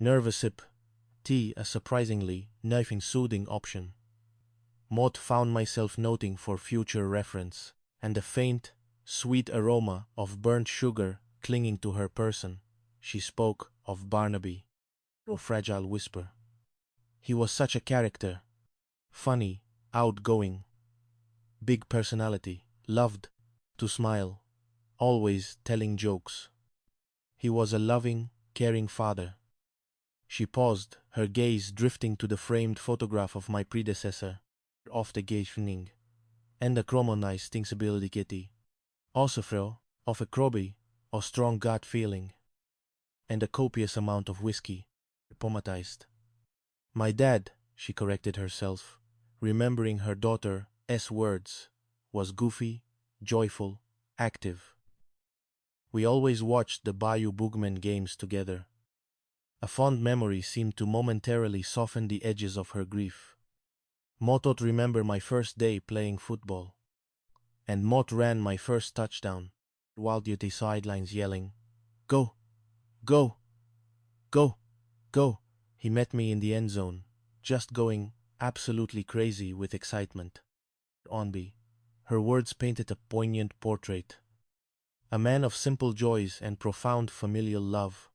Nervous sip, tea a surprisingly knifing soothing option. Maud found myself noting for future reference, and the faint, sweet aroma of burnt sugar clinging to her person. She spoke of Barnaby, a fragile whisper. He was such a character. Funny, outgoing, big personality, loved to smile, always telling jokes. He was a loving, caring father. She paused, her gaze drifting to the framed photograph of my predecessor, of the evening, and the chromonized stingsability kitty. Also of a crobby, or strong gut feeling, and a copious amount of whiskey, pomatized. My dad, she corrected herself, remembering her daughter's words, was goofy, joyful, active. We always watched the Bayou Boogman games together. A fond memory seemed to momentarily soften the edges of her grief. Motot remember my first day playing football, and Mot ran my first touchdown, while the sidelines yelling, "Go! Go! Go! Go!" He met me in the end zone, just going absolutely crazy with excitement. Onby, her words painted a poignant portrait. A man of simple joys and profound familial love.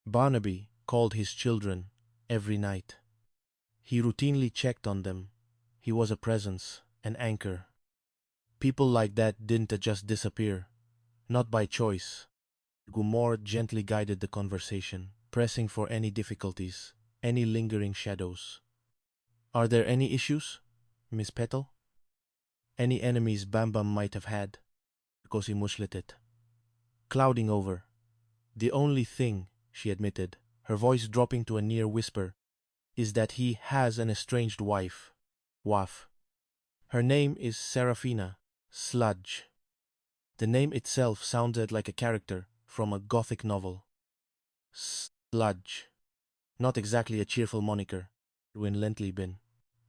Barnaby called his children every night. He routinely checked on them. He was a presence, an anchor. People like that didn't just disappear, not by choice. Gumor gently guided the conversation, pressing for any difficulties, any lingering shadows. "Are there any issues, Miss Petal? Any enemies Bambam might have had?" Kosi mushlitet. "Clouding over. The only thing," she admitted, her voice dropping to a near whisper, "is that he has an estranged wife. Waf. Her name is Serafina Sludge." The name itself sounded like a character from a gothic novel. Sludge. Not exactly a cheerful moniker, when Lentley been.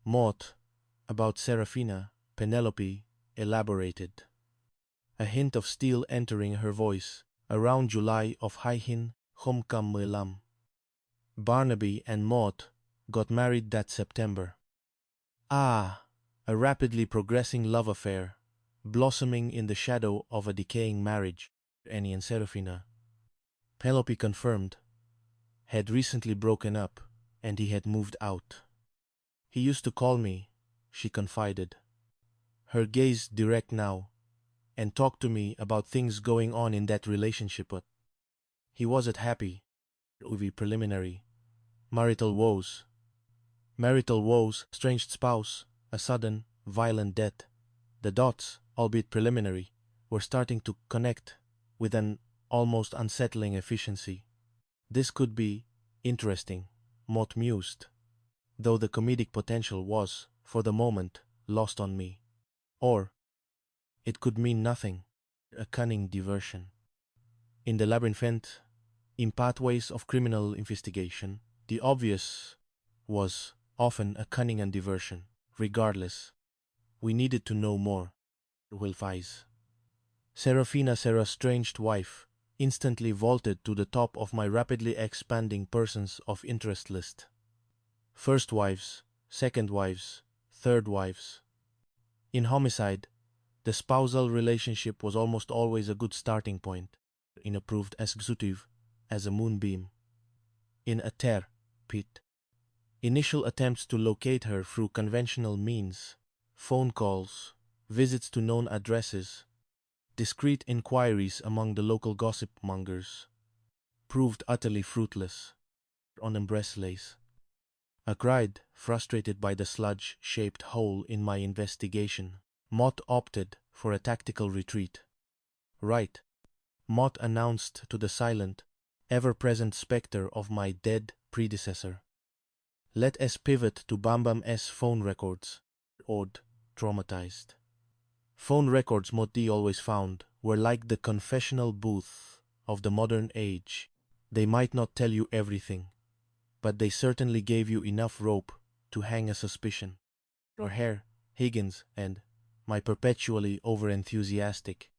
Mort, about Serafina, Penelope, elaborated. A hint of steel entering her voice, around July of Haihin Homkam Melam. Barnaby and Maud got married that September. Ah, a rapidly progressing love affair, blossoming in the shadow of a decaying marriage. Annie and Serafina, Penelope confirmed, had recently broken up, and he had moved out. "He used to call me," she confided, her gaze direct now, "and talk to me about things going on in that relationship, but he wasn't happy. Uvi preliminary. Marital woes, estranged spouse, a sudden, violent death. The dots, albeit preliminary, were starting to connect with an almost unsettling efficiency. This could be interesting, Mott mused, though the comedic potential was, for the moment, lost on me. Or it could mean nothing, a cunning diversion. In the labyrinth, in pathways of criminal investigation, the obvious was often a cunning and diversion. Regardless, we needed to know more. Wilfise. Serafina, Sarah's estranged wife, instantly vaulted to the top of my rapidly expanding persons of interest list. First wives, second wives, third wives. In homicide, the spousal relationship was almost always a good starting point, in approved executive as a moonbeam. In a ter pit. Initial attempts to locate her through conventional means, phone calls, visits to known addresses, discreet inquiries among the local gossip mongers, proved utterly fruitless. On embrace. I cried, frustrated by the sludge-shaped hole in my investigation. Mott opted for a tactical retreat. Right, Mott announced to the silent, ever-present specter of my dead predecessor. Let us pivot to Bambam's phone records. Odd, traumatized. Phone records Motti always found were like the confessional booth of the modern age. They might not tell you everything, but they certainly gave you enough rope to hang a suspicion. Or Hare, Higgins, and my perpetually over-enthusiastic